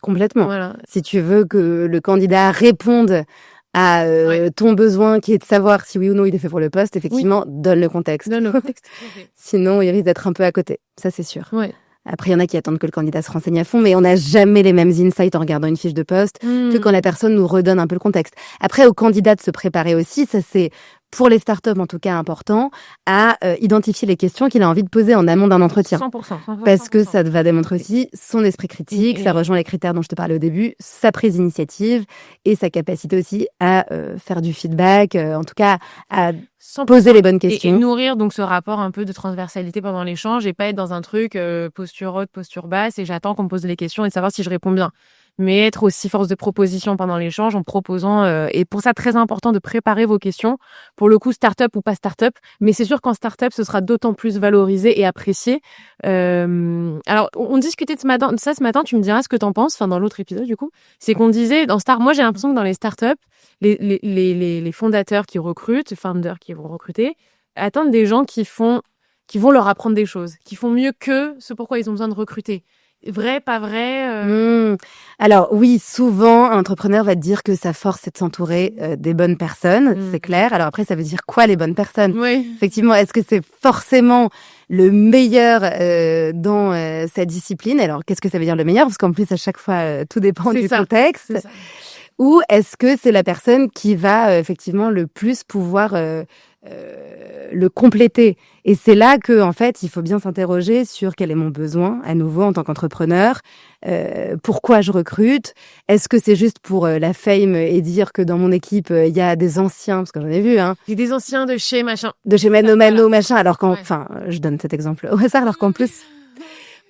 Complètement. Voilà. Si tu veux que le candidat réponde à ton besoin qui est de savoir si oui ou non il est fait pour le poste, effectivement, donne le contexte. Donne le contexte. Sinon, il risque d'être un peu à côté. Ça, c'est sûr. Ouais. Après, il y en a qui attendent que le candidat se renseigne à fond, mais on n'a jamais les mêmes insights en regardant une fiche de poste que quand la personne nous redonne un peu le contexte. Après, au candidat de se préparer aussi, ça c'est pour les startups en tout cas important, à identifier les questions qu'il a envie de poser en amont d'un entretien. 100%. Parce que ça va démontrer aussi son esprit critique, ça rejoint les critères dont je te parlais au début, sa prise d'initiative et sa capacité aussi à faire du feedback, en tout cas à poser les bonnes questions. Et nourrir donc ce rapport un peu de transversalité pendant l'échange et pas être dans un truc posture haute, posture basse et j'attends qu'on me pose les questions et savoir si je réponds bien. Mais être aussi force de proposition pendant l'échange en proposant et pour ça très important de préparer vos questions pour le coup start-up ou pas start-up, mais c'est sûr qu'en start-up ce sera d'autant plus valorisé et apprécié. Alors on discutait de ça ce matin, tu me diras ce que t'en penses, enfin dans l'autre épisode du coup, c'est qu'on disait moi j'ai l'impression que dans les start-up les fondateurs qui recrutent, founders qui vont recruter, attendent des gens qui vont leur apprendre des choses, qui font mieux que ce pourquoi ils ont besoin de recruter. Vrai, pas vrai Alors oui, souvent, un entrepreneur va te dire que sa force, c'est de s'entourer des bonnes personnes, c'est clair. Alors après, ça veut dire quoi les bonnes personnes? Oui. Effectivement, est-ce que c'est forcément le meilleur dans sa discipline? Alors qu'est-ce que ça veut dire le meilleur? Parce qu'en plus, à chaque fois, tout dépend du contexte. Ou est-ce que c'est la personne qui va effectivement le plus pouvoir le compléter? Et c'est là que en fait il faut bien s'interroger sur quel est mon besoin à nouveau en tant qu'entrepreneur, pourquoi je recrute, est-ce que c'est juste pour la fame et dire que dans mon équipe il y a des anciens, parce que j'en ai vu il y a des anciens de chez machin, Mano machin, alors qu'en enfin je donne cet exemple au hasard alors qu'en plus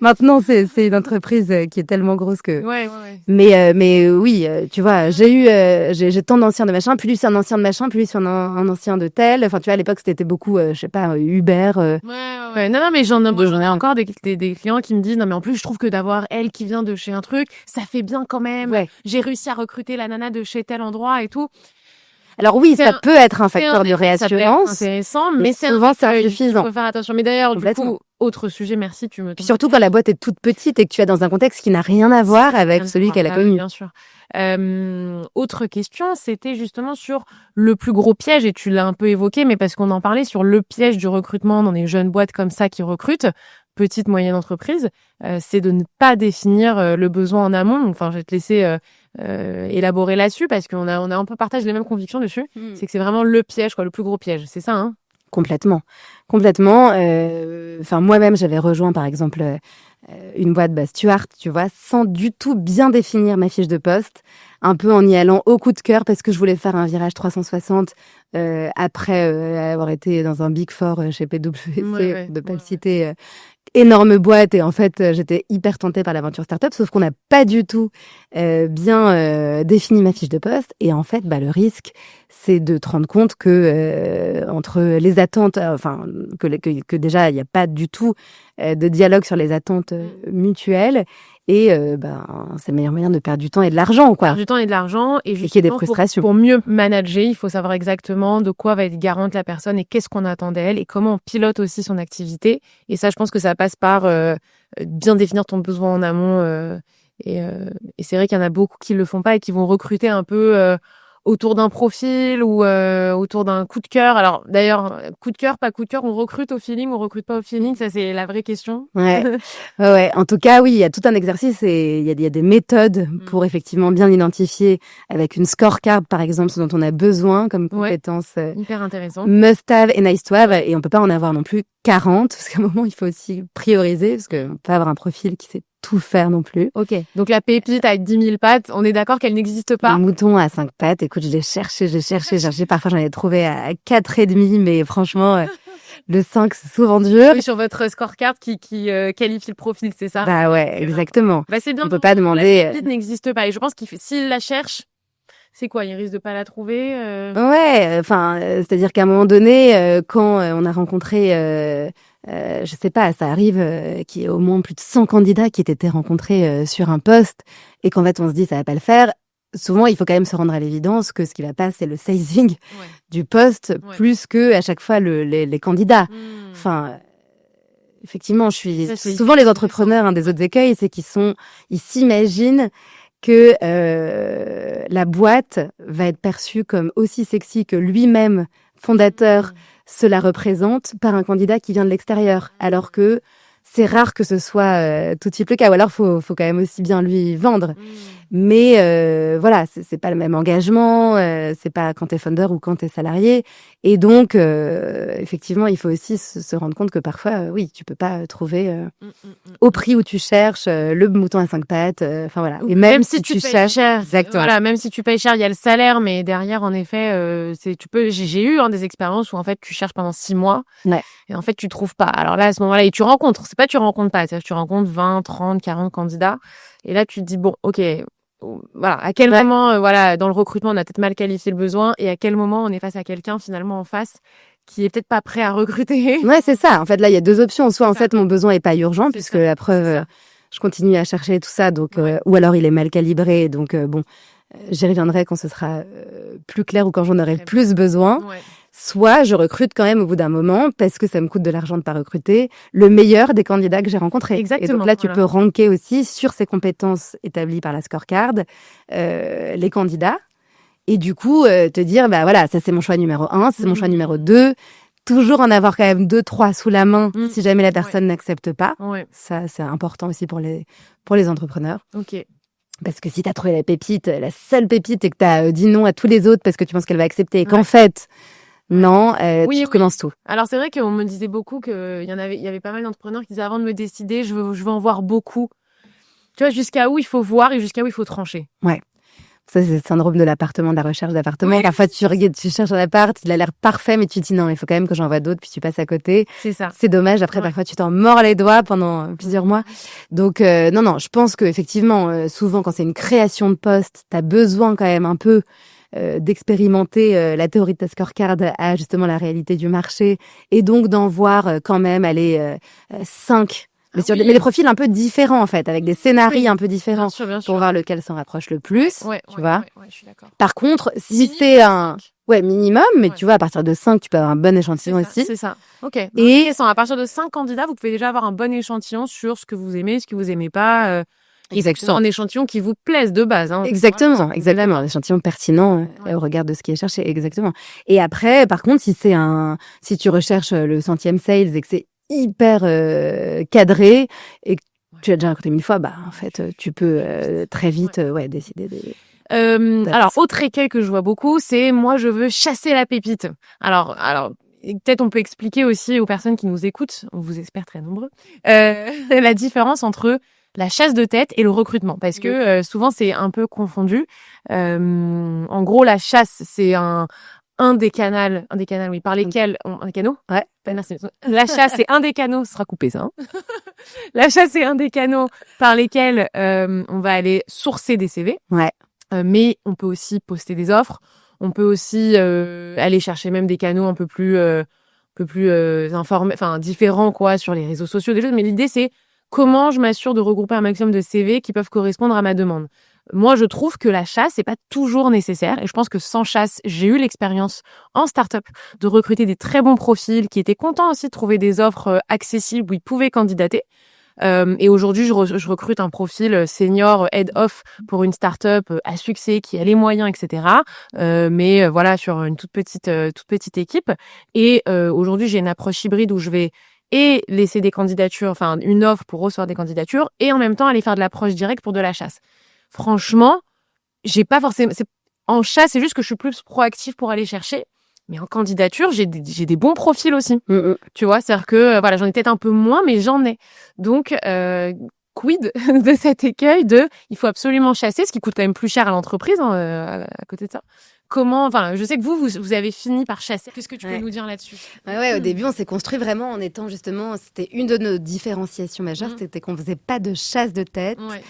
maintenant, c'est une entreprise qui est tellement grosse que. Ouais. Mais oui, tu vois, j'ai tant d'anciens de machin, puis lui c'est un ancien de machin, puis lui c'est un ancien de tel. Enfin, tu vois, à l'époque c'était beaucoup, je sais pas, Uber. Ouais. Non, mais j'en ai encore des clients qui me disent non, mais en plus je trouve que d'avoir elle qui vient de chez un truc, ça fait bien quand même. Ouais. J'ai réussi à recruter la nana de chez tel endroit et tout. Alors oui, ça peut être un facteur de réassurance. Ça peut être intéressant, mais souvent c'est insuffisant. Il faut faire attention. Mais d'ailleurs, du coup, autre sujet, merci, tu me. Puis surtout quand la boîte est toute petite et que tu es dans un contexte qui n'a rien à voir avec celui qu'elle a connu. Bien sûr. Autre question, c'était justement sur le plus gros piège, et tu l'as un peu évoqué, mais parce qu'on en parlait sur le piège du recrutement dans des jeunes boîtes comme ça qui recrutent, petites, moyennes entreprises, c'est de ne pas définir le besoin en amont. Enfin, je vais te laisser élaborer là-dessus parce qu'on a un peu partagé les mêmes convictions dessus. C'est que c'est vraiment le piège, quoi, le plus gros piège. C'est ça, hein? Complètement. Enfin, moi-même, j'avais rejoint, par exemple, une boîte Stuart, tu vois, sans du tout bien définir ma fiche de poste, un peu en y allant au coup de cœur parce que je voulais faire un virage 360 après avoir été dans un Big Four chez PwC, de pas le citer, énorme boîte, et en fait j'étais hyper tentée par l'aventure startup, sauf qu'on n'a pas du tout bien défini ma fiche de poste, et en fait le risque c'est de te rendre compte que entre les attentes, enfin que déjà il n'y a pas du tout de dialogue sur les attentes mutuelles, et c'est le meilleur moyen de perdre du temps et de l'argent, quoi. Perdre du temps et de l'argent, et qu'il y ait des frustrations. Pour mieux manager, il faut savoir exactement de quoi va être garante la personne et qu'est-ce qu'on attend d'elle et comment on pilote aussi son activité. Et ça, je pense que ça passe par bien définir ton besoin en amont. Et c'est vrai qu'il y en a beaucoup qui le font pas et qui vont recruter un peu autour d'un profil ou autour d'un coup de cœur. Alors d'ailleurs, coup de cœur, pas coup de cœur, on recrute au feeling, on recrute pas au feeling, ça c'est la vraie question. Ouais. En tout cas, oui, il y a tout un exercice et il y a des méthodes pour effectivement bien identifier avec une scorecard, par exemple, ce dont on a besoin comme compétences hyper intéressant. Must have et nice to have, et on peut pas en avoir non plus 40 parce qu'à un moment il faut aussi prioriser parce qu'on peut avoir un profil qui sait tout faire non plus. Ok. Donc la pépite avec 10 000 pattes, on est d'accord qu'elle n'existe pas? Un mouton à 5 pattes. Écoute, j'ai cherché. Parfois, j'en ai trouvé à 4,5, mais franchement, le 5, c'est souvent dur. Oui, sur votre scorecard qui qualifie le profil, c'est ça? Bah ouais, exactement. C'est bien. On peut pas demander. La pépite n'existe pas. Et je pense s'il la cherche, c'est quoi? Il risque de pas la trouver? Ouais, enfin, c'est-à-dire qu'à un moment donné, quand on a rencontré, je sais pas, ça arrive qu'il y ait au moins plus de 100 candidats qui aient été rencontrés sur un poste, et qu'en fait on se dit ça va pas le faire. Souvent, il faut quand même se rendre à l'évidence que ce qui va pas, c'est le sizing du poste, plus que à chaque fois les candidats. Enfin, effectivement, souvent les entrepreneurs, un des autres écueils, c'est ils s'imaginent que la boîte va être perçue comme aussi sexy que lui-même, fondateur, se la représente par un candidat qui vient de l'extérieur. Alors que c'est rare que ce soit tout de suite le cas. Ou alors, faut quand même aussi bien lui vendre. Mais voilà, c'est pas le même engagement. C'est pas quand t'es founder ou quand t'es salarié. Et donc, effectivement, il faut aussi se rendre compte que parfois, oui, tu peux pas trouver au prix où tu cherches le mouton à 5 pattes. Enfin voilà. Et même si tu payes cherches, cher, exactement. voilà, même si tu payes cher, il y a le salaire, mais derrière, en effet, j'ai eu des expériences où en fait tu cherches pendant 6 mois. Ouais. Et en fait, tu trouves pas. Alors là, à ce moment-là, et tu rencontres. C'est pas tu rencontres pas. C'est-à-dire que tu rencontres 20, 30, 40 candidats. Et là, tu te dis, bon, ok, voilà, à quel moment, voilà, dans le recrutement, on a peut-être mal qualifié le besoin et à quel moment on est face à quelqu'un, finalement, en face, qui est peut-être pas prêt à recruter. Ouais, c'est ça. En fait, là, il y a deux options. Soit, en fait, mon besoin est pas urgent, C'est puisque ça. la preuve, je continue à chercher tout ça. Donc, ou alors il est mal calibré. Donc, bon, j'y reviendrai quand ce sera plus clair ou quand j'en aurai Très plus besoin. Ouais. Soit je recrute quand même au bout d'un moment parce que ça me coûte de l'argent de pas recruter le meilleur des candidats que j'ai rencontrés. Exactement, Et donc là, tu voilà. peux ranker aussi sur ces compétences établies par la scorecard les candidats et du coup te dire bah voilà, ça c'est mon choix numéro 1, c'est mon choix numéro 2. Toujours en avoir quand même 2, 3 sous la main si jamais la personne n'accepte pas. Ouais. Ça c'est important aussi pour les entrepreneurs. Ok. Parce que si t'as trouvé la pépite, la seule pépite et que t'as dit non à tous les autres parce que tu penses qu'elle va accepter et qu'en fait non, tu recommences tout. Alors c'est vrai qu'on me disait beaucoup qu'il y avait pas mal d'entrepreneurs qui disaient avant de me décider, je veux en voir beaucoup. Tu vois, jusqu'à où il faut voir et jusqu'à où il faut trancher. Ouais. Ça, c'est le syndrome de l'appartement, de la recherche d'appartement. Ouais. Parfois, tu cherches un appart, il a l'air parfait, mais tu te dis non, il faut quand même que j'en vois d'autres, puis tu passes à côté. C'est ça. C'est dommage. Après, parfois, tu t'en mords les doigts pendant plusieurs mois. Donc, non, je pense que effectivement, souvent, quand c'est une création de poste, t'as besoin quand même un peu d'expérimenter la théorie de ta scorecard à justement la réalité du marché et donc d'en voir quand même aller 5 mais mais des profils un peu différents en fait, avec des scénarios un peu différents Bien sûr. pour voir lequel s'en rapproche le plus, tu vois. Ouais, je suis d'accord. Par contre, si c'est un minimum, mais tu vois, à partir de 5, tu peux avoir un bon échantillon aussi. C'est ça. Ok. Et à partir de 5 candidats, vous pouvez déjà avoir un bon échantillon sur ce que vous aimez, ce que vous aimez pas. Exactement. Un échantillon qui vous plaise de base. Hein. Exactement. Un échantillon pertinent au regard de ce qui est cherché. Exactement. Et après, par contre, si tu recherches le 100e sales et que c'est hyper cadré et que tu as déjà raconté 1000 fois, bah en fait, tu peux très vite décider alors, autre écueil que je vois beaucoup, c'est moi, je veux chasser la pépite. Alors, peut-être on peut expliquer aussi aux personnes qui nous écoutent, on vous espère très nombreux, la différence entre la chasse de tête et le recrutement, parce que souvent c'est un peu confondu. En gros, la chasse, c'est un des canaux, oui, par lesquels un canot. Ouais. Merci. La chasse, c'est un des canaux, ce sera coupé ça. Hein. La chasse, c'est un des canaux par lesquels on va aller sourcer des CV. Ouais. Mais on peut aussi poster des offres. On peut aussi aller chercher même des canaux un peu plus informés, enfin différents quoi, sur les réseaux sociaux, des choses. Mais l'idée, c'est comment je m'assure de regrouper un maximum de CV qui peuvent correspondre à ma demande. Moi, je trouve que la chasse n'est pas toujours nécessaire. Et je pense que sans chasse, j'ai eu l'expérience en start-up de recruter des très bons profils qui étaient contents aussi de trouver des offres accessibles où ils pouvaient candidater. Et aujourd'hui, je recrute un profil senior head-off pour une start-up à succès qui a les moyens, etc. Mais voilà, sur une toute petite équipe. Et aujourd'hui, j'ai une approche hybride où je vais et laisser des candidatures, enfin une offre pour recevoir des candidatures, et en même temps aller faire de l'approche directe pour de la chasse. Franchement, j'ai pas forcément. En chasse, c'est juste que je suis plus proactive pour aller chercher. Mais en candidature, j'ai des bons profils aussi. Tu vois, c'est-à-dire que voilà, j'en ai peut-être un peu moins, mais j'en ai. Donc, quid de cet écueil il faut absolument chasser, ce qui coûte quand même plus cher à l'entreprise à côté de ça. Je sais que vous avez fini par chasser. Qu'est-ce que tu peux nous dire là-dessus? Au début, on s'est construit vraiment en étant justement, c'était une de nos différenciations majeures, c'était qu'on faisait pas de chasse de tête. Ouais.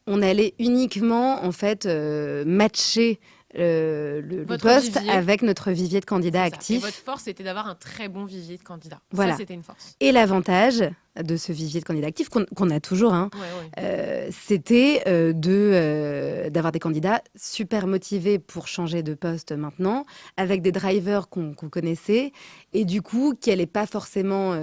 On allait uniquement, en fait, matcher le poste vivier avec notre vivier de candidats actifs. Et votre force, c'était d'avoir un très bon vivier de candidats. Voilà. Ça, c'était une force. Et l'avantage, de ce vivier de candidats actifs, qu'on a toujours, hein, Ouais. c'était d'avoir des candidats super motivés pour changer de poste maintenant, avec des drivers qu'on connaissait, et du coup, qui n'allaient pas forcément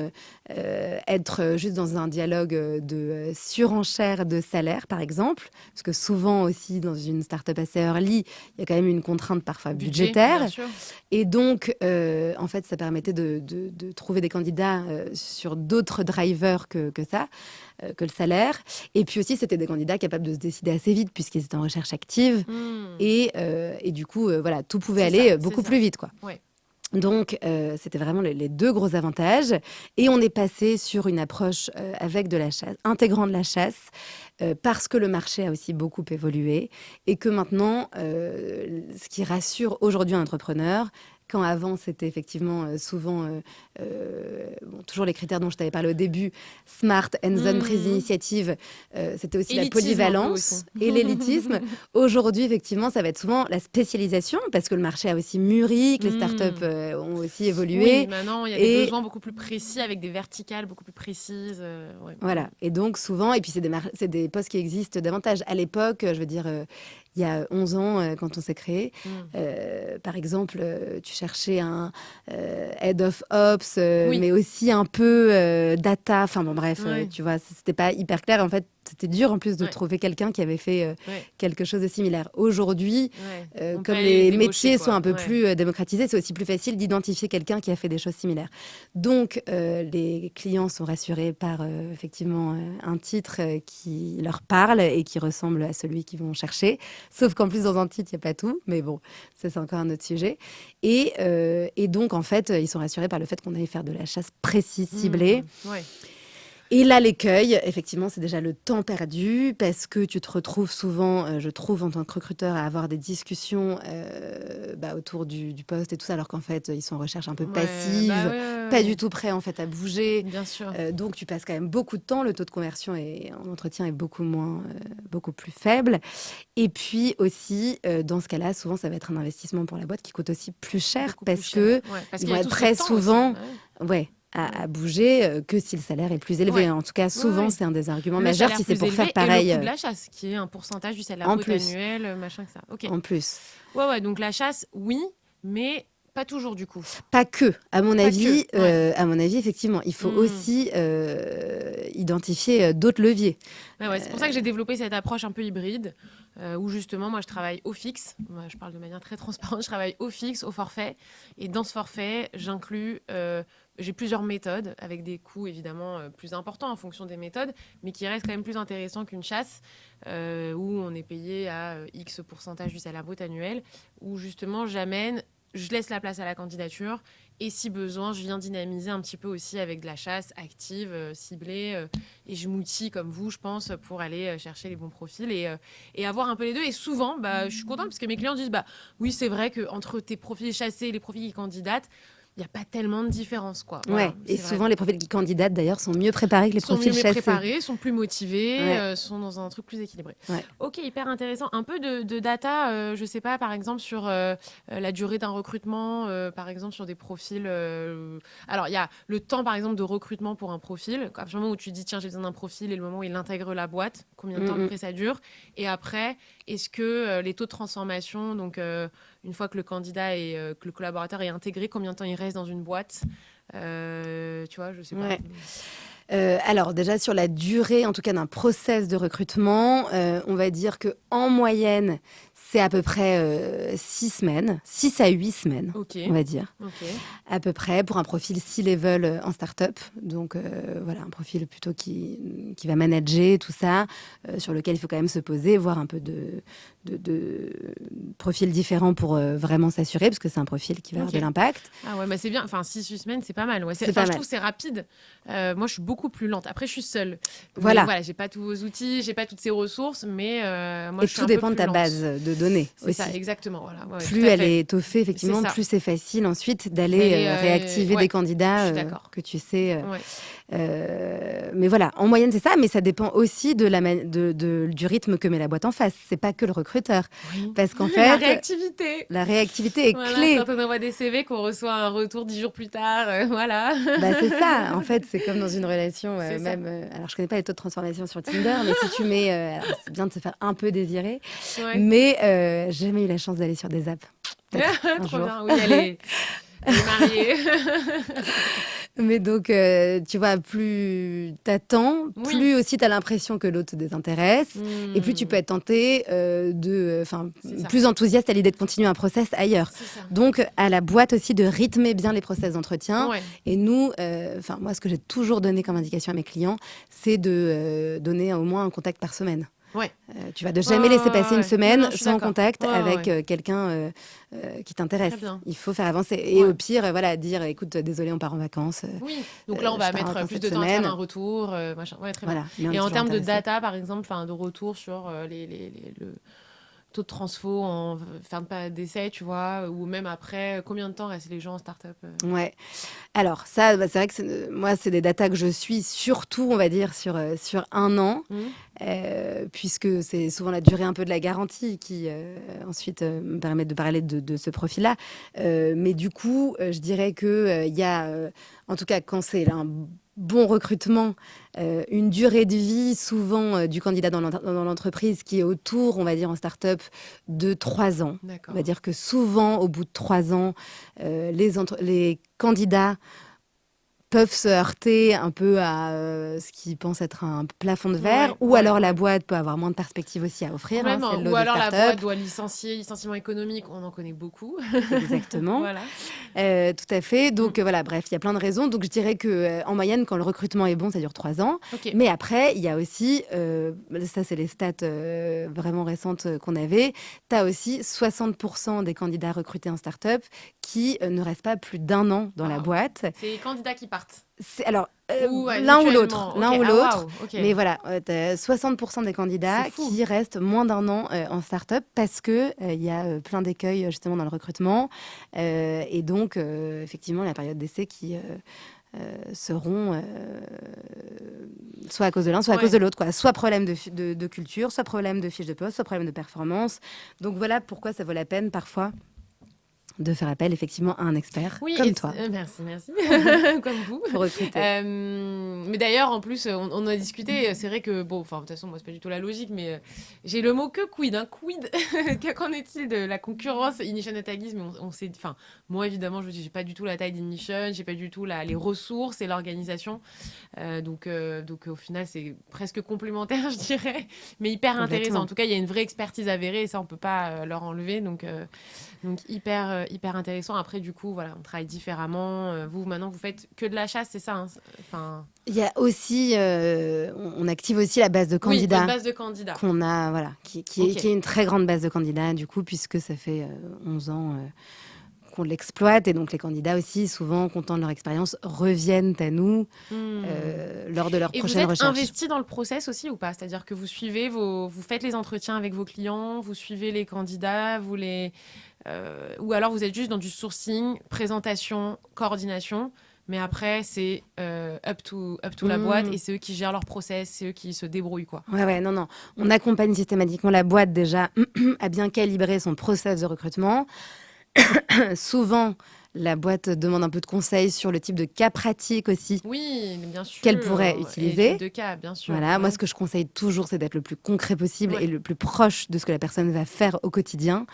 être juste dans un dialogue de surenchère de salaire, par exemple, parce que souvent aussi, dans une start-up assez early, il y a quand même une contrainte parfois budgétaire. Bien sûr. Et donc, en fait, ça permettait de trouver des candidats sur d'autres drivers que ça, que le salaire. Et puis aussi, c'était des candidats capables de se décider assez vite, puisqu'ils étaient en recherche active. Et du coup, voilà, tout pouvait aller beaucoup plus vite, quoi. Ouais. Donc, c'était vraiment les deux gros avantages. Et on est passé sur une approche avec de la chasse, intégrant de la chasse, parce que le marché a aussi beaucoup évolué. Et que maintenant, ce qui rassure aujourd'hui un entrepreneur, quand avant, c'était effectivement souvent, toujours les critères dont je t'avais parlé au début, smart, hands-on, prise d'initiative, c'était aussi la polyvalence et l'élitisme. Aujourd'hui, effectivement, ça va être souvent la spécialisation, parce que le marché a aussi mûri, que les startups ont aussi évolué. Oui, maintenant, il y a des besoins beaucoup plus précis, avec des verticales beaucoup plus précises. Ouais. Voilà, et donc souvent, et puis c'est des postes qui existent davantage. À l'époque, je veux dire, il y a 11 ans, quand on s'est créé, par exemple, tu cherchais un head of ops, mais aussi un peu data. Enfin bon, bref, tu vois, c'était pas hyper clair. En fait, c'était dur en plus de trouver quelqu'un qui avait fait quelque chose de similaire. Aujourd'hui, comme les métiers sont un peu plus démocratisés, c'est aussi plus facile d'identifier quelqu'un qui a fait des choses similaires. Donc, les clients sont rassurés par effectivement un titre qui leur parle et qui ressemble à celui qu'ils vont chercher. Sauf qu'en plus, dans un titre, il n'y a pas tout. Mais bon, ça, c'est encore un autre sujet. Et donc, en fait, ils sont rassurés par le fait qu'on aille faire de la chasse précise, ciblée. Et là, l'écueil, effectivement, c'est déjà le temps perdu, parce que tu te retrouves souvent, je trouve, en tant que recruteur, à avoir des discussions autour du poste et tout ça, alors qu'en fait, ils sont en recherche un peu passive, pas du tout prêts, en fait, à bouger. Bien sûr. Donc, tu passes quand même beaucoup de temps. Le taux de conversion en entretien est beaucoup plus faible. Et puis aussi, dans ce cas-là, souvent, ça va être un investissement pour la boîte qui coûte aussi plus cher, parce qu'ils vont être prêts souvent... à bouger que si le salaire est plus élevé. En tout cas, souvent, c'est un des arguments majeurs si c'est pour faire pareil. Et le coût de la chasse, qui est un pourcentage du salaire brut annuel, machin que ça. Okay. En plus. Ouais, donc la chasse, oui, mais pas toujours du coup. Pas que, à mon avis, effectivement, il faut aussi identifier d'autres leviers. C'est pour ça que j'ai développé cette approche un peu hybride, où justement, moi, je travaille au fixe. Moi, je parle de manière très transparente. Je travaille au fixe, au forfait. Et dans ce forfait, j'inclus... j'ai plusieurs méthodes, avec des coûts évidemment plus importants en fonction des méthodes, mais qui restent quand même plus intéressants qu'une chasse, où on est payé à X pourcentage du salaire brut annuel, où justement je laisse la place à la candidature, et si besoin, je viens dynamiser un petit peu aussi avec de la chasse active, ciblée, et je m'outille comme vous, je pense, pour aller chercher les bons profils et avoir un peu les deux. Et souvent, je suis contente parce que mes clients disent oui, c'est vrai qu'entre tes profils chassés et les profils qui candidatent, il n'y a pas tellement de différence, quoi. Voilà, et souvent, les profils qui candidatent, d'ailleurs, sont mieux préparés que les profils chassés. Sont mieux préparés, sont plus motivés, sont dans un truc plus équilibré. Ok, hyper intéressant. Un peu de data, je ne sais pas, par exemple, sur la durée d'un recrutement, par exemple, sur des profils... Alors, il y a le temps, par exemple, de recrutement pour un profil. À partir du moment où tu dis, tiens, j'ai besoin d'un profil, et le moment où il intègre la boîte, combien de temps après ça dure. Et après, est-ce que les taux de transformation, donc une fois que le candidat et que le collaborateur est intégré, combien de temps il reste dans une boîte, tu vois, je sais pas. Alors déjà sur la durée, en tout cas d'un process de recrutement, on va dire que en moyenne, c'est à peu près 6 à 8 semaines, on va dire, à peu près, pour un profil C-level en start-up. Donc voilà, un profil plutôt qui va manager tout ça, sur lequel il faut quand même se poser, voir un peu de profils différents pour vraiment s'assurer, parce que c'est un profil qui va avoir de l'impact. Ah ouais, c'est bien. Enfin, 6-8 semaines, c'est pas mal. Je trouve que c'est rapide. Moi, je suis beaucoup plus lente. Après, je suis seule. Voilà, j'ai pas tous vos outils, j'ai pas toutes ces ressources, mais moi, je suis un peu plus lente. Et tout dépend de ta base de données aussi. C'est ça, exactement. Voilà. Plus elle est étoffée, effectivement, plus c'est facile ensuite d'aller réactiver des candidats que tu sais. Mais voilà, en moyenne, c'est ça, mais ça dépend aussi du rythme que met la boîte en face. C'est pas que le recruteur. Oui. Parce qu'en La fait, réactivité. la réactivité est Voilà, clé. quand on envoie des CV, qu'on reçoit un retour 10 jours plus tard, voilà. Bah, c'est ça, en fait, c'est comme dans une relation, C'est ça. même. Alors, je connais pas les taux de transformation sur Tinder, mais si tu mets. Alors, c'est bien de se faire un peu désirer, Ouais. mais j'ai jamais eu la chance d'aller sur des apps. Peut-être un Trop jour. bien. Oui, elle est mariée. Mais donc, tu vois, plus t'attends, Oui. plus aussi t'as l'impression que l'autre te désintéresse, et plus tu peux être tenté C'est ça. plus enthousiaste à l'idée de continuer un process ailleurs. C'est ça. Donc, à la boîte aussi de rythmer bien les process d'entretien. Ouais. Et nous, moi, ce que j'ai toujours donné comme indication à mes clients, c'est de donner au moins un contact par semaine. Ouais. Tu vas de jamais laisser passer une semaine Non, je suis sans d'accord. contact Ouais, avec ouais. Quelqu'un qui t'intéresse. Très bien. Il faut faire avancer. Et Ouais. au pire, dire, écoute, désolé, on part en vacances. Oui. Donc là, on va je pars en mettre vacances plus de cette temps à faire semaine. un retour, machin. Ouais, très bien. Voilà. Mais on est Et en toujours termes de intéressé. data, par exemple, enfin, de retour sur le taux de transfo en fin de d'essai, tu vois, ou même après, combien de temps restent les gens en start-up Ouais. Alors, ça, c'est vrai que moi, c'est des datas que je suis surtout, on va dire, sur 1 an, puisque c'est souvent la durée un peu de la garantie qui, ensuite, me permet de parler de ce profil-là. Mais du coup, je dirais qu'il y a, en tout cas, quand c'est un bon recrutement, une durée de vie souvent du candidat dans l'entreprise qui est autour, on va dire, en start-up, de 3 ans. On D'accord. va dire que souvent, au bout de 3 ans, les candidats peuvent se heurter un peu à ce qu'ils pensent être un plafond de verre, Ouais, ou ouais, alors la ouais. boîte peut avoir moins de perspectives aussi à offrir. Complètement. C'est le lot Ou des alors la startups. boîte doit licencier, licenciement économique, on en connaît beaucoup. Exactement. Voilà. Tout à fait. Donc voilà, bref, il y a plein de raisons. Donc je dirais que en moyenne, quand le recrutement est bon, ça dure 3 ans. Ok. Mais après, il y a aussi, ça c'est les stats vraiment récentes qu'on avait, tu as aussi 60% des candidats recrutés en start-up qui ne restent pas plus d'1 an dans la Waouh. boîte. C'est les candidats qui partent. Alors, Ou l'un ou l'autre. mutuellement. L'un Ok. ou Ah, l'autre. waouh. Ok. Mais voilà, tu as 60% des candidats C'est fou. qui restent moins d'1 an en start-up parce que il y a plein d'écueils justement dans le recrutement. Et donc, effectivement, la période d'essai qui seront soit à cause de l'un, soit à cause de l'autre, quoi. Soit problème de culture, soit problème de fiche de poste, soit problème de performance. Donc voilà pourquoi ça vaut la peine parfois de faire appel effectivement à un expert Oui, comme toi merci. Comme vous. pour recruter. Mais d'ailleurs, en plus, on a discuté. C'est vrai que, bon, enfin, de toute façon, moi, c'est pas du tout la logique, mais j'ai le mot que quid. Quid Qu'en est-il de la concurrence Ignition et Tagis? Mais on s'est, enfin, moi, évidemment, je vous dis, j'ai pas du tout la taille d'Ignition, j'ai pas du tout les ressources et l'organisation. Donc, au final, c'est presque complémentaire, je dirais, mais hyper intéressant. En tout cas, il y a une vraie expertise avérée et ça, on peut pas leur enlever. Donc hyper intéressant. Après, du coup, voilà, on travaille différemment. Vous, maintenant, vous faites que de la chasse, c'est ça, hein? Enfin... Il y a aussi, on active aussi la base de Oui, candidats. une base de candidats. Qu'on a, voilà, qui Ok. est une très grande base de candidats, du coup, puisque ça fait 11 ans qu'on l'exploite. Et donc, les candidats aussi, souvent, contents de leur expérience, reviennent à nous lors de leur Et vous prochaine êtes recherche. investi dans le process aussi ou pas? C'est-à-dire que vous suivez vous faites les entretiens avec vos clients, vous suivez les candidats, ou alors vous êtes juste dans du sourcing, présentation, coordination. Mais après, c'est up to la boîte et c'est eux qui gèrent leur process, c'est eux qui se débrouillent, quoi. Ouais, non. On accompagne systématiquement la boîte déjà à bien calibrer son process de recrutement. Souvent, la boîte demande un peu de conseils sur le type de cas pratique aussi. Oui, bien sûr. Qu'elle pourrait utiliser. Et type de cas, bien sûr. Voilà, moi, ce que je conseille toujours, c'est d'être le plus concret possible Ouais. et le plus proche de ce que la personne va faire au quotidien.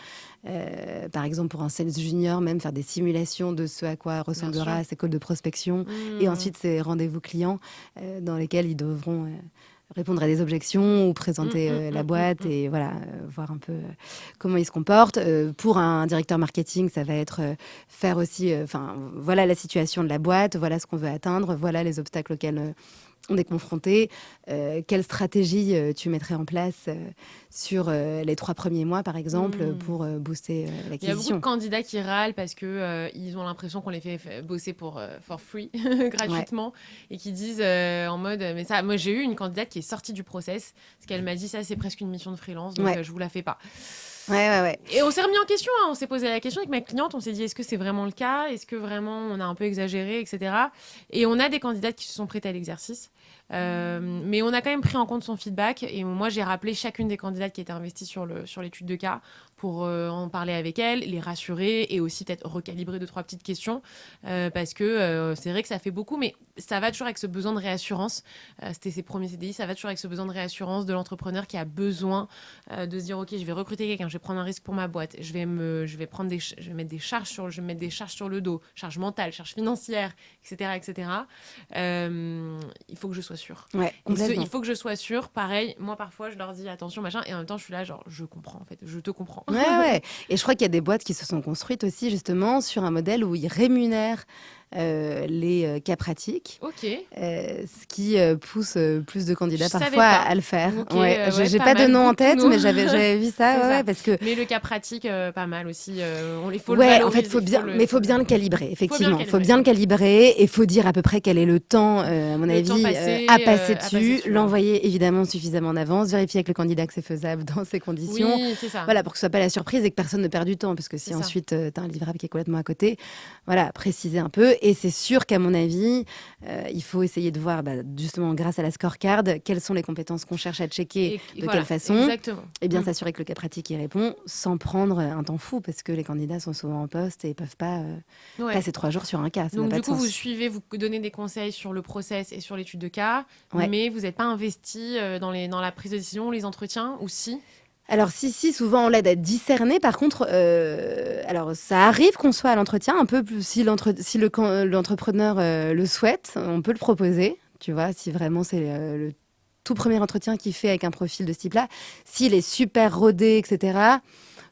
Par exemple, pour un sales junior, même faire des simulations de ce à quoi ressemblera ses calls de prospection et ensuite ses rendez-vous clients dans lesquels ils devront répondre à des objections ou présenter la boîte et voilà, voir un peu comment ils se comportent. Pour un directeur marketing, ça va être faire aussi, voilà la situation de la boîte, voilà ce qu'on veut atteindre, voilà les obstacles auxquels on est confronté. Quelle stratégie tu mettrais en place sur les 3 premiers mois, par exemple, pour booster l'acquisition? Il y a beaucoup de candidats qui râlent parce que ils ont l'impression qu'on les fait bosser for free, gratuitement, et qui disent en mode, mais ça, moi j'ai eu une candidate qui est sortie du process, parce qu'elle m'a dit ça, c'est presque une mission de freelance, donc je vous la fais pas. Ouais. Et on s'est remis en question, hein. On s'est posé la question avec ma cliente, on s'est dit est-ce que c'est vraiment le cas, est-ce que vraiment on a un peu exagéré, etc. Et on a des candidates qui se sont prêtes à l'exercice. Mais on a quand même pris en compte son feedback et moi j'ai rappelé chacune des candidates qui étaient investies sur l'étude de cas pour en parler avec elles, les rassurer et aussi peut-être recalibrer 2-3 petites questions parce que c'est vrai que ça fait beaucoup, mais ça va toujours avec ce besoin de réassurance. C'était ses premiers CDI, ça va toujours avec ce besoin de réassurance de l'entrepreneur qui a besoin de se dire ok, je vais recruter quelqu'un, je vais prendre un risque pour ma boîte, je vais mettre des charges sur le dos, charges mentales, charges financières, etc., etc. Il faut que je sois sûre. Ouais, complètement. Il faut que je sois sûre. Pareil, moi parfois je leur dis attention machin et en même temps je suis là genre je comprends en fait, je te comprends. Ouais. Et je crois qu'il y a des boîtes qui se sont construites aussi justement sur un modèle où ils rémunèrent les cas pratiques, Ok. ce qui pousse plus de candidats Je savais parfois pas. à le faire. Ok, J'ai pas pas de mal, nom en beaucoup de tête, noms. mais j'avais vu ça, C'est ça. ouais, parce que Mais le cas pratique, pas mal aussi. Il faut le valoriser. en fait, faut bien le calibrer, effectivement. Faut bien le calibrer. calibrer et faut dire à peu près quel est le temps, à mon Le temps avis, passé, à passer à passer dessus, dessus, l'envoyer évidemment suffisamment en avance, vérifier avec le candidat que c'est faisable dans ces conditions. Oui, c'est ça. Voilà, pour que ce soit pas la surprise et que personne ne perde du temps, parce que si C'est ça. ensuite tu as un livrable qui est complètement à côté, voilà, préciser un peu. Et c'est sûr qu'à mon avis, il faut essayer de voir, justement, grâce à la scorecard, quelles sont les compétences qu'on cherche à checker, de voilà, quelle façon. Exactement. Et bien s'assurer que le cas pratique y répond sans prendre un temps fou, parce que les candidats sont souvent en poste et ne peuvent pas passer 3 jours sur un cas. Ça n'a Donc pas du de coup, sens. vous suivez, vous donnez des conseils sur le process et sur l'étude de cas, Ouais. mais vous n'êtes pas investi dans la prise de décision, les entretiens, ou si? Alors si, souvent on l'aide à discerner. Par contre, alors ça arrive qu'on soit à l'entretien, un peu plus, si l'entrepreneur le souhaite, on peut le proposer. Tu vois, si vraiment c'est le tout premier entretien qu'il fait avec un profil de ce type-là, s'il est super rodé, etc.,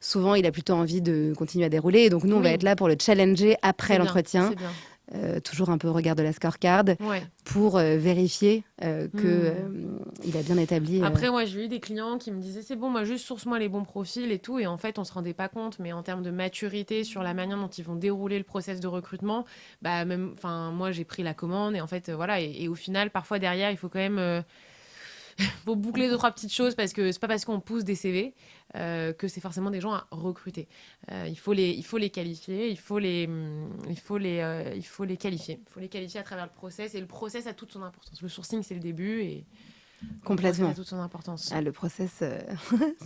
souvent il a plutôt envie de continuer à dérouler. Et donc nous, on va Oui. être là pour le challenger après C'est bien, l'entretien. c'est bien. Toujours un peu au regard de la scorecard, Ouais. pour vérifier qu'il a bien établi. Après, moi, j'ai eu des clients qui me disaient c'est bon, moi, juste source-moi les bons profils et tout. Et en fait, on se rendait pas compte, mais en termes de maturité sur la manière dont ils vont dérouler le process de recrutement, moi, j'ai pris la commande et en fait, voilà. Et au final, parfois derrière, il faut quand même faut boucler 2-3 petites choses parce que c'est pas parce qu'on pousse des CV que c'est forcément des gens à recruter. Il faut les qualifier, il faut les qualifier. Il faut les qualifier à travers le process et le process a toute son importance. Le sourcing, c'est le début et Complètement. ça a toute son importance. Le process,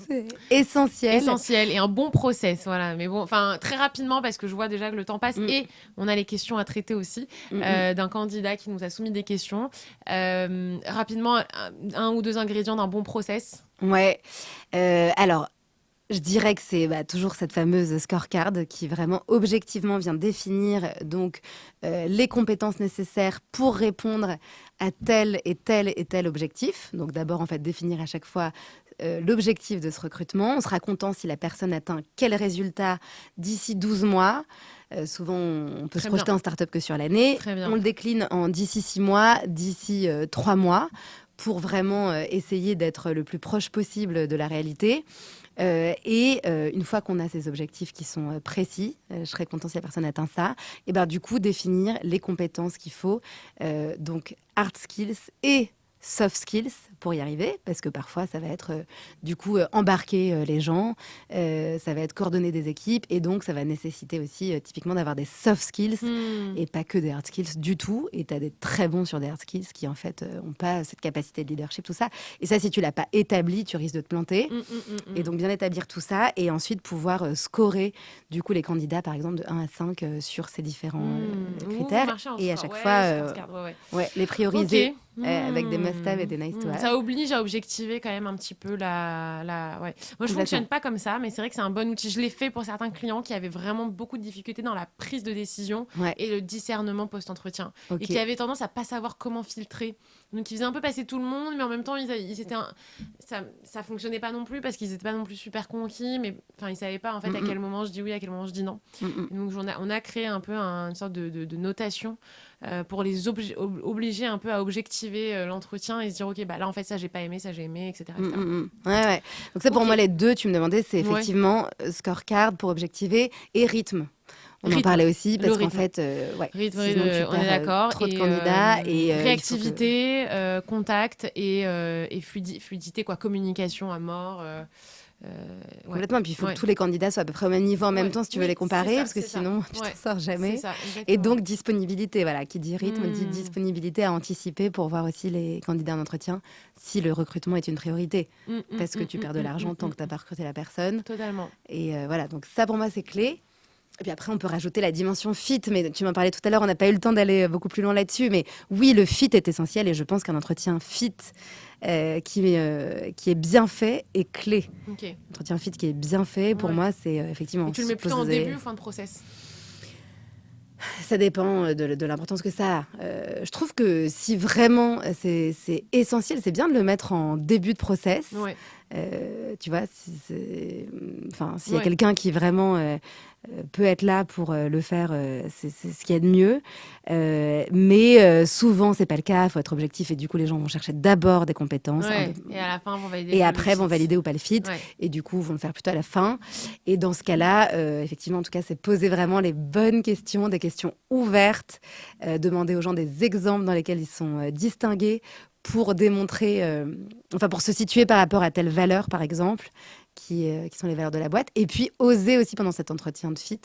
c'est essentiel. Essentiel et un bon process, voilà. Mais bon, enfin très rapidement parce que je vois déjà que le temps passe et on a les questions à traiter aussi d'un candidat qui nous a soumis des questions. Rapidement, un ou deux ingrédients d'un bon process. Ouais. Alors, je dirais que c'est toujours cette fameuse scorecard qui vraiment objectivement vient définir donc les compétences nécessaires pour répondre à tel et tel et tel objectif. Donc d'abord en fait définir à chaque fois l'objectif de ce recrutement. On sera content si la personne atteint quel résultat d'ici 12 mois. Souvent, on peut se projeter en start-up que sur l'année. On le décline en d'ici 6 mois, d'ici 3 mois, pour vraiment essayer d'être le plus proche possible de la réalité. Une fois qu'on a ces objectifs qui sont précis, je serais content si la personne atteint ça, et du coup définir les compétences qu'il faut, donc hard skills et soft skills pour y arriver, parce que parfois ça va être du coup embarquer les gens, ça va être coordonner des équipes, et donc ça va nécessiter aussi typiquement d'avoir des soft skills et pas que des hard skills du tout. Et tu as des très bons sur des hard skills qui en fait ont pas cette capacité de leadership, tout ça. Et ça, si tu l'as pas établi, tu risques de te planter. Et donc bien établir tout ça et ensuite pouvoir scorer du coup les candidats par exemple de 1 à 5 sur ces différents critères, et à chaque fois les prioriser. Avec des must-have et des nice-to-have. Ça oblige à objectiver quand même un petit peu Moi, je fonctionne pas comme ça, mais c'est vrai que c'est un bon outil. Je l'ai fait pour certains clients qui avaient vraiment beaucoup de difficultés dans la prise de décision et le discernement post-entretien. Et qui avaient tendance à pas savoir comment filtrer. Donc, ils faisaient un peu passer tout le monde, mais en même temps, ça fonctionnait pas non plus parce qu'ils étaient pas non plus super conquis, mais ils savaient pas en fait à quel moment je dis oui, à quel moment je dis non. Et donc, on a créé un peu une sorte de notation pour les obliger un peu à objectiver l'entretien et se dire ok là en fait ça j'ai pas aimé, ça j'ai aimé, etc. Ouais. Donc ça pour moi les deux tu me demandais c'est effectivement scorecard pour objectiver et rythme. On en parlait aussi parce qu'en fait rythme, sinon tu on est d'accord, trop de candidats et réactivité, contact et fluidité, communication à mort. Complètement. Et puis, il faut Ouais. que tous les candidats soient à peu près au même niveau en même Ouais. temps si tu veux Oui, les comparer, c'est ça, parce que c'est ça. sinon, tu Ouais. t'en sors jamais. C'est ça, Et exactement. donc, disponibilité, voilà, qui dit rythme, dit Hmm. disponibilité à anticiper pour voir aussi les candidats en entretien si le recrutement est une priorité. Parce que tu perds de l'argent tant que tu n'as pas recruté la personne. Totalement. Et voilà, donc ça pour moi, c'est clé. Et puis après, on peut rajouter la dimension fit, mais tu m'en parlais tout à l'heure, on n'a pas eu le temps d'aller beaucoup plus loin là-dessus. Mais oui, le fit est essentiel et je pense qu'un entretien fit qui est bien fait est clé. Ok. Et Entretien fit qui est bien fait, pour Ouais. moi, c'est effectivement. tu le mets plutôt en poser- début ou fin de process? Ça dépend de l'importance que ça a. Je trouve que si vraiment c'est essentiel, c'est bien de le mettre en début de process. Ouais. Tu vois, s'il y a Ouais. quelqu'un qui vraiment peut être là pour le faire, c'est ce qu'il y a de mieux. Mais souvent, c'est pas le cas. Il faut être objectif et du coup, les gens vont chercher d'abord des compétences. Ouais. Et à la fin, vont valider. Et le après, vont fit. valider ou pas le fit. Ouais. Et du coup, vont le faire plutôt à la fin. Et dans ce cas-là, effectivement, en tout cas, c'est poser vraiment les bonnes questions, des questions ouvertes, demander aux gens des exemples dans lesquels ils sont distingués pour démontrer, pour se situer par rapport à telle valeur, par exemple, qui sont les valeurs de la boîte. Et puis, oser aussi, pendant cet entretien de fit,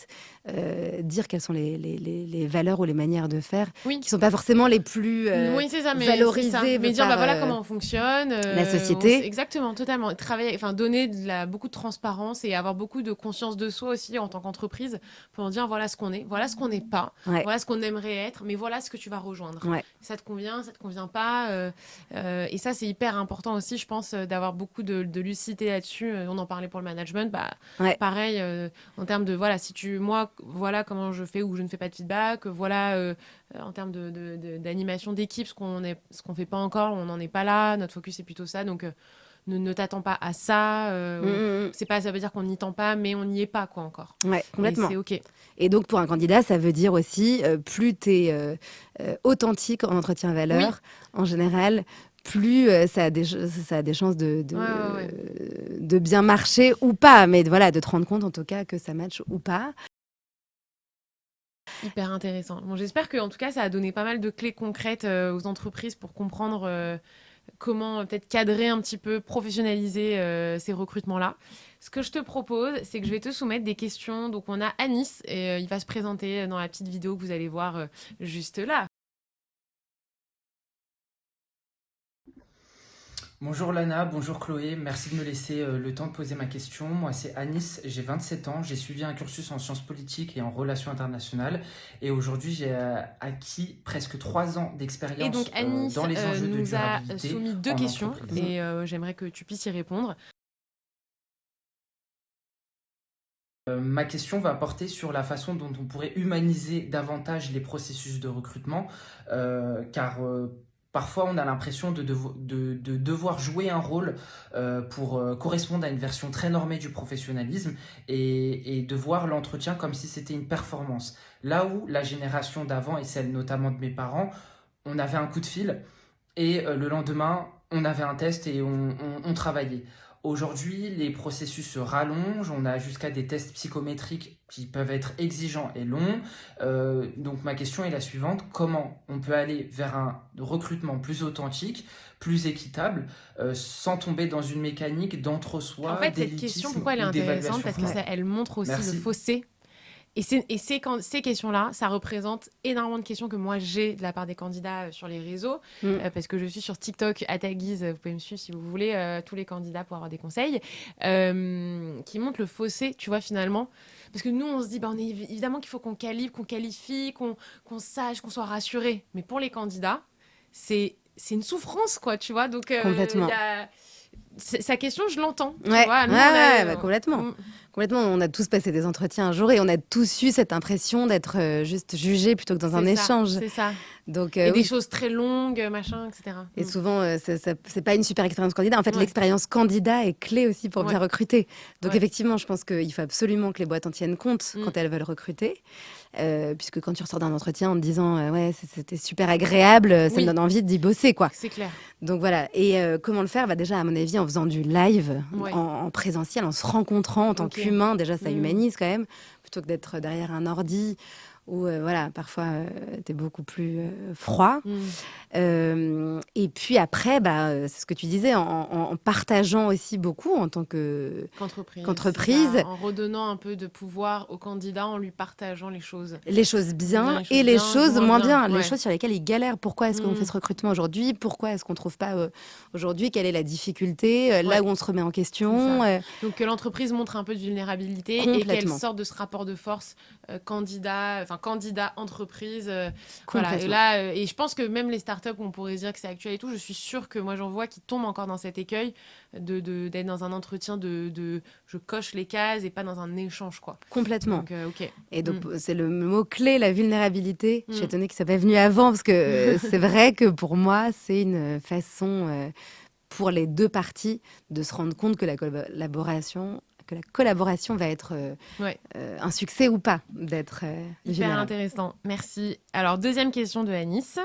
dire quelles sont les valeurs ou les manières de faire Oui. qui ne sont pas forcément les plus Oui, c'est ça, mais valorisées. c'est ça. Mais dire, par, voilà comment on fonctionne. la société. Exactement, totalement. Travailler, donner beaucoup de transparence et avoir beaucoup de conscience de soi aussi en tant qu'entreprise pour en dire voilà ce qu'on est, voilà ce qu'on n'est pas, Ouais. voilà ce qu'on aimerait être, mais voilà ce que tu vas rejoindre. Ouais. Ça te convient pas. Et ça, c'est hyper important aussi, je pense, d'avoir beaucoup de lucidité là-dessus. On en parlait pour le management. Ouais. Pareil, en termes de, voilà, voilà comment je fais ou je ne fais pas de feedback. Voilà, en termes d'animation d'équipe, ce qu'on fait pas encore, on n'en est pas là. Notre focus est plutôt ça. Donc, ne t'attends pas à ça. Ça veut dire qu'on n'y tend pas, mais on n'y est pas, quoi, encore. Ouais, complètement. Et c'est OK. Et donc, pour un candidat, ça veut dire aussi, plus tu es authentique en entretien valeur, en général, plus ça a des chances de bien marcher ou pas. Mais voilà, de te rendre compte, en tout cas, que ça matche ou pas. Hyper intéressant. Bon, j'espère que, en tout cas, ça a donné pas mal de clés concrètes aux entreprises pour comprendre comment peut-être cadrer un petit peu, professionnaliser ces recrutements-là. Ce que je te propose, c'est que je vais te soumettre des questions. Donc, on a Anis, et il va se présenter dans la petite vidéo que vous allez voir juste là. Bonjour Lana, bonjour Chloé, merci de me laisser le temps de poser ma question. Moi c'est Anis, j'ai 27 ans, j'ai suivi un cursus en sciences politiques et en relations internationales et aujourd'hui j'ai acquis presque 3 ans d'expérience Et donc Anis dans les enjeux de nous a durabilité soumis 2 en questions entreprise. et j'aimerais que tu puisses y répondre. Ma question va porter sur la façon dont on pourrait humaniser davantage les processus de recrutement, car parfois on a l'impression de devoir jouer un rôle pour correspondre à une version très normée du professionnalisme et de voir l'entretien comme si c'était une performance. Là où la génération d'avant, et celle notamment de mes parents, on avait un coup de fil et le lendemain on avait un test et on travaillait. Aujourd'hui, les processus se rallongent, on a jusqu'à des tests psychométriques qui peuvent être exigeants et longs. Donc ma question est la suivante, comment on peut aller vers un recrutement plus authentique, plus équitable, sans tomber dans une mécanique d'entre-soi, En fait, cette d'élitisme question, pourquoi elle est ou intéressante? d'évaluation Parce que formelle. elle montre aussi Merci. le fossé. Et ces questions-là, ça représente énormément de questions que moi j'ai de la part des candidats sur les réseaux, parce que je suis sur TikTok à ta guise, vous pouvez me suivre si vous voulez, tous les candidats pour avoir des conseils, qui montrent le fossé, tu vois, finalement. Parce que nous, on se dit, on est évidemment qu'il faut qu'on calibre, qu'on qualifie, qu'on sache, qu'on soit rassuré. Mais pour les candidats, c'est une souffrance, quoi, tu vois. Donc, Complètement. sa question, je l'entends. Tu Ouais, vois, nous, on a- complètement. Complètement, on a tous passé des entretiens un jour et on a tous eu cette impression d'être juste jugé plutôt que dans un C'est ça, échange. C'est ça. Donc, Et oui. des choses très longues, machin, etc. Et souvent, c'est pas une super expérience candidat. En fait, Ouais. l'expérience candidat est clé aussi pour bien Ouais. recruter. Donc, Ouais. effectivement, je pense qu'il faut absolument que les boîtes en tiennent compte Mm. quand elles veulent recruter. Puisque quand tu ressors d'un entretien en te disant ouais, c'était super agréable, ça Oui. me donne envie d'y bosser, quoi. C'est clair. Donc voilà. Et comment le faire? Déjà, à mon avis, en faisant du live, Ouais. en présentiel, en se rencontrant en tant Ok. qu'humain. Déjà, ça Mm. humanise quand même, plutôt que d'être derrière un ordi où voilà, parfois t'es beaucoup plus froid. Et puis après, c'est ce que tu disais, en partageant aussi beaucoup en tant qu'entreprise. En redonnant un peu de pouvoir au candidat, en lui partageant les choses. Les choses bien et les choses moins bien. Ouais. Les choses sur lesquelles ils galèrent. Pourquoi est-ce qu'on fait ce recrutement aujourd'hui ? Pourquoi est-ce qu'on ne trouve pas aujourd'hui ? Quelle est la difficulté ? Là où on se remet en question. Donc que l'entreprise montre un peu de vulnérabilité et qu'elle sorte de ce rapport de force candidat-entreprise. Voilà. Et là, et je pense que même les startups, on pourrait dire que c'est actuel et tout, je suis sûre que moi j'en vois qui tombent encore dans cet écueil d'être dans un entretien de je coche les cases et pas dans un échange, quoi. Complètement. Donc, ok. Et donc, c'est le mot-clé, la vulnérabilité. Je suis étonnée que ça soit pas venu avant, parce que c'est vrai que pour moi, c'est une façon pour les deux parties de se rendre compte que la collaboration va être un succès ou pas, d'être hyper intéressant. Merci. Alors, deuxième question de Anis.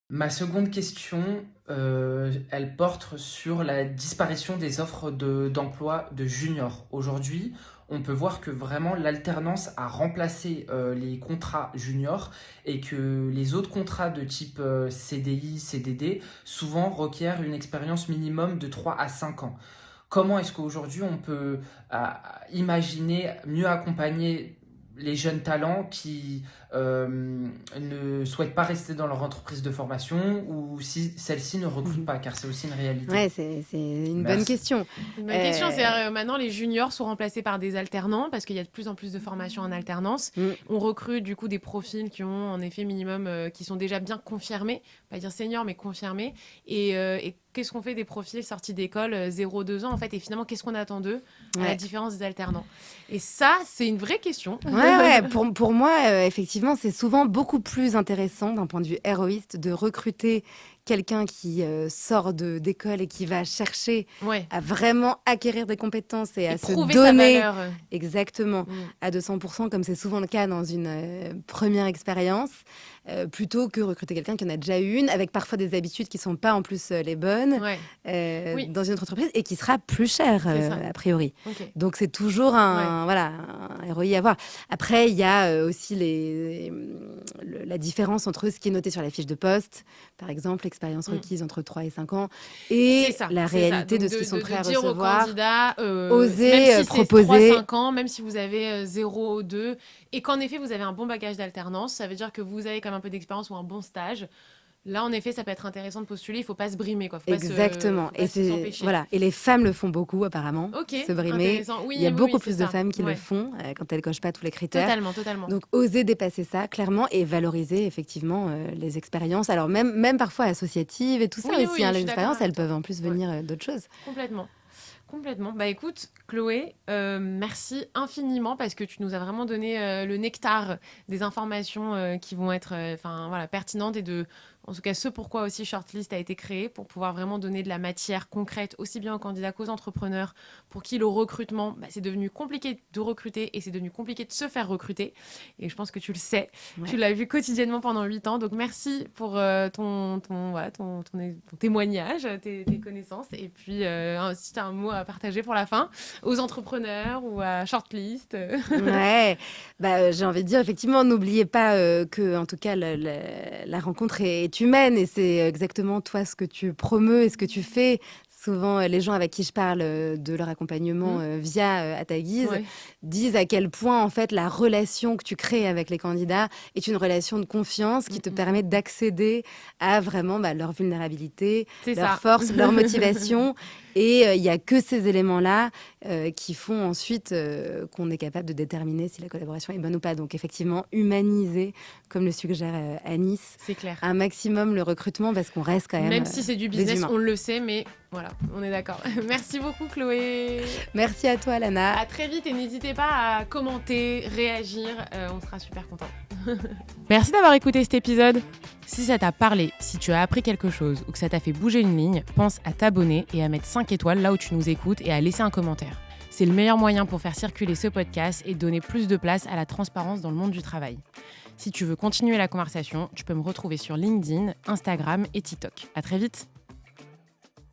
Ma seconde question, elle porte sur la disparition des offres d'emploi de juniors. Aujourd'hui, on peut voir que vraiment l'alternance a remplacé les contrats juniors et que les autres contrats de type CDI, CDD, souvent requièrent une expérience minimum de 3 à 5 ans. Comment est-ce qu'aujourd'hui on peut imaginer mieux accompagner les jeunes talents qui ne souhaitent pas rester dans leur entreprise de formation ou si celle-ci ne recrute pas, car c'est aussi une réalité. Ouais, c'est une bonne question. Une bonne question, c'est maintenant les juniors sont remplacés par des alternants parce qu'il y a de plus en plus de formations en alternance. On recrute du coup des profils qui ont en effet minimum, qui sont déjà bien confirmés, pas dire seniors mais confirmés. Et qu'est-ce qu'on fait des profils sortis d'école 0-2 ans en fait, et finalement qu'est-ce qu'on attend d'eux à la différence des alternants? Et ça, c'est une vraie question. Ouais. Pour moi, effectivement, c'est souvent beaucoup plus intéressant d'un point de vue héroïste de recruter quelqu'un qui sort d'école et qui va chercher à vraiment acquérir des compétences et à se donner sa valeur. Exactement à 200%, comme c'est souvent le cas dans une première expérience, plutôt que recruter quelqu'un qui en a déjà une, avec parfois des habitudes qui ne sont pas en plus les bonnes dans une autre entreprise et qui sera plus cher a priori. Okay. Donc c'est toujours un ROI à voir. Après, il y a aussi la différence entre ce qui est noté sur la fiche de poste, par exemple, expérience requise entre 3 et 5 ans, et la réalité de ce qu'ils sont prêts à recevoir. Candidats, oser même si proposer. 3-5 ans, même si vous avez 0 ou 2, et qu'en effet, vous avez un bon bagage d'alternance, ça veut dire que vous avez quand même un peu d'expérience ou un bon stage. Là, en effet, ça peut être intéressant de postuler. Il ne faut pas se brimer, quoi. Exactement. Et les femmes le font beaucoup, apparemment. Se brimer. Il y a beaucoup plus de femmes qui le font quand elles ne cochent pas tous les critères. Totalement. Donc, oser dépasser ça, clairement, et valoriser, effectivement, les expériences. Alors, même parfois associatives et tout ça aussi. Les expériences, elles peuvent en plus venir d'autres choses. Complètement. Bah écoute, Chloé, merci infiniment parce que tu nous as vraiment donné le nectar des informations qui vont être pertinentes et en tout cas ce pourquoi aussi Shortlist a été créé, pour pouvoir vraiment donner de la matière concrète aussi bien aux candidats qu'aux entrepreneurs, pour qui le recrutement, c'est devenu compliqué de recruter et c'est devenu compliqué de se faire recruter. Et je pense que tu le sais, tu l'as vu quotidiennement pendant 8 ans. Donc merci pour ton témoignage, tes connaissances. Et puis si tu as un mot à partager pour la fin, aux entrepreneurs ou à Shortlist. J'ai envie de dire, effectivement, n'oubliez pas que, en tout cas, la rencontre est humaine et c'est exactement toi ce que tu promeus et ce que tu fais. Souvent, les gens avec qui je parle de leur accompagnement via À ta guise disent à quel point, en fait, la relation que tu crées avec les candidats est une relation de confiance qui te permet d'accéder à vraiment leur vulnérabilité, leur force, leur motivation. Et il n'y a que ces éléments-là qui font ensuite qu'on est capable de déterminer si la collaboration est bonne ou pas. Donc, effectivement, humaniser, comme le suggère Anis, c'est clair, un maximum le recrutement, parce qu'on reste quand même Même si c'est du business, on le sait, mais voilà, on est d'accord. Merci beaucoup, Chloé. Merci à toi, Lana. À très vite et n'hésitez pas à commenter, réagir. On sera super contents. Merci d'avoir écouté cet épisode. Si ça t'a parlé, si tu as appris quelque chose ou que ça t'a fait bouger une ligne, pense à t'abonner et à mettre 5 étoiles là où tu nous écoutes et à laisser un commentaire. C'est le meilleur moyen pour faire circuler ce podcast et donner plus de place à la transparence dans le monde du travail. Si tu veux continuer la conversation, tu peux me retrouver sur LinkedIn, Instagram et TikTok. À très vite.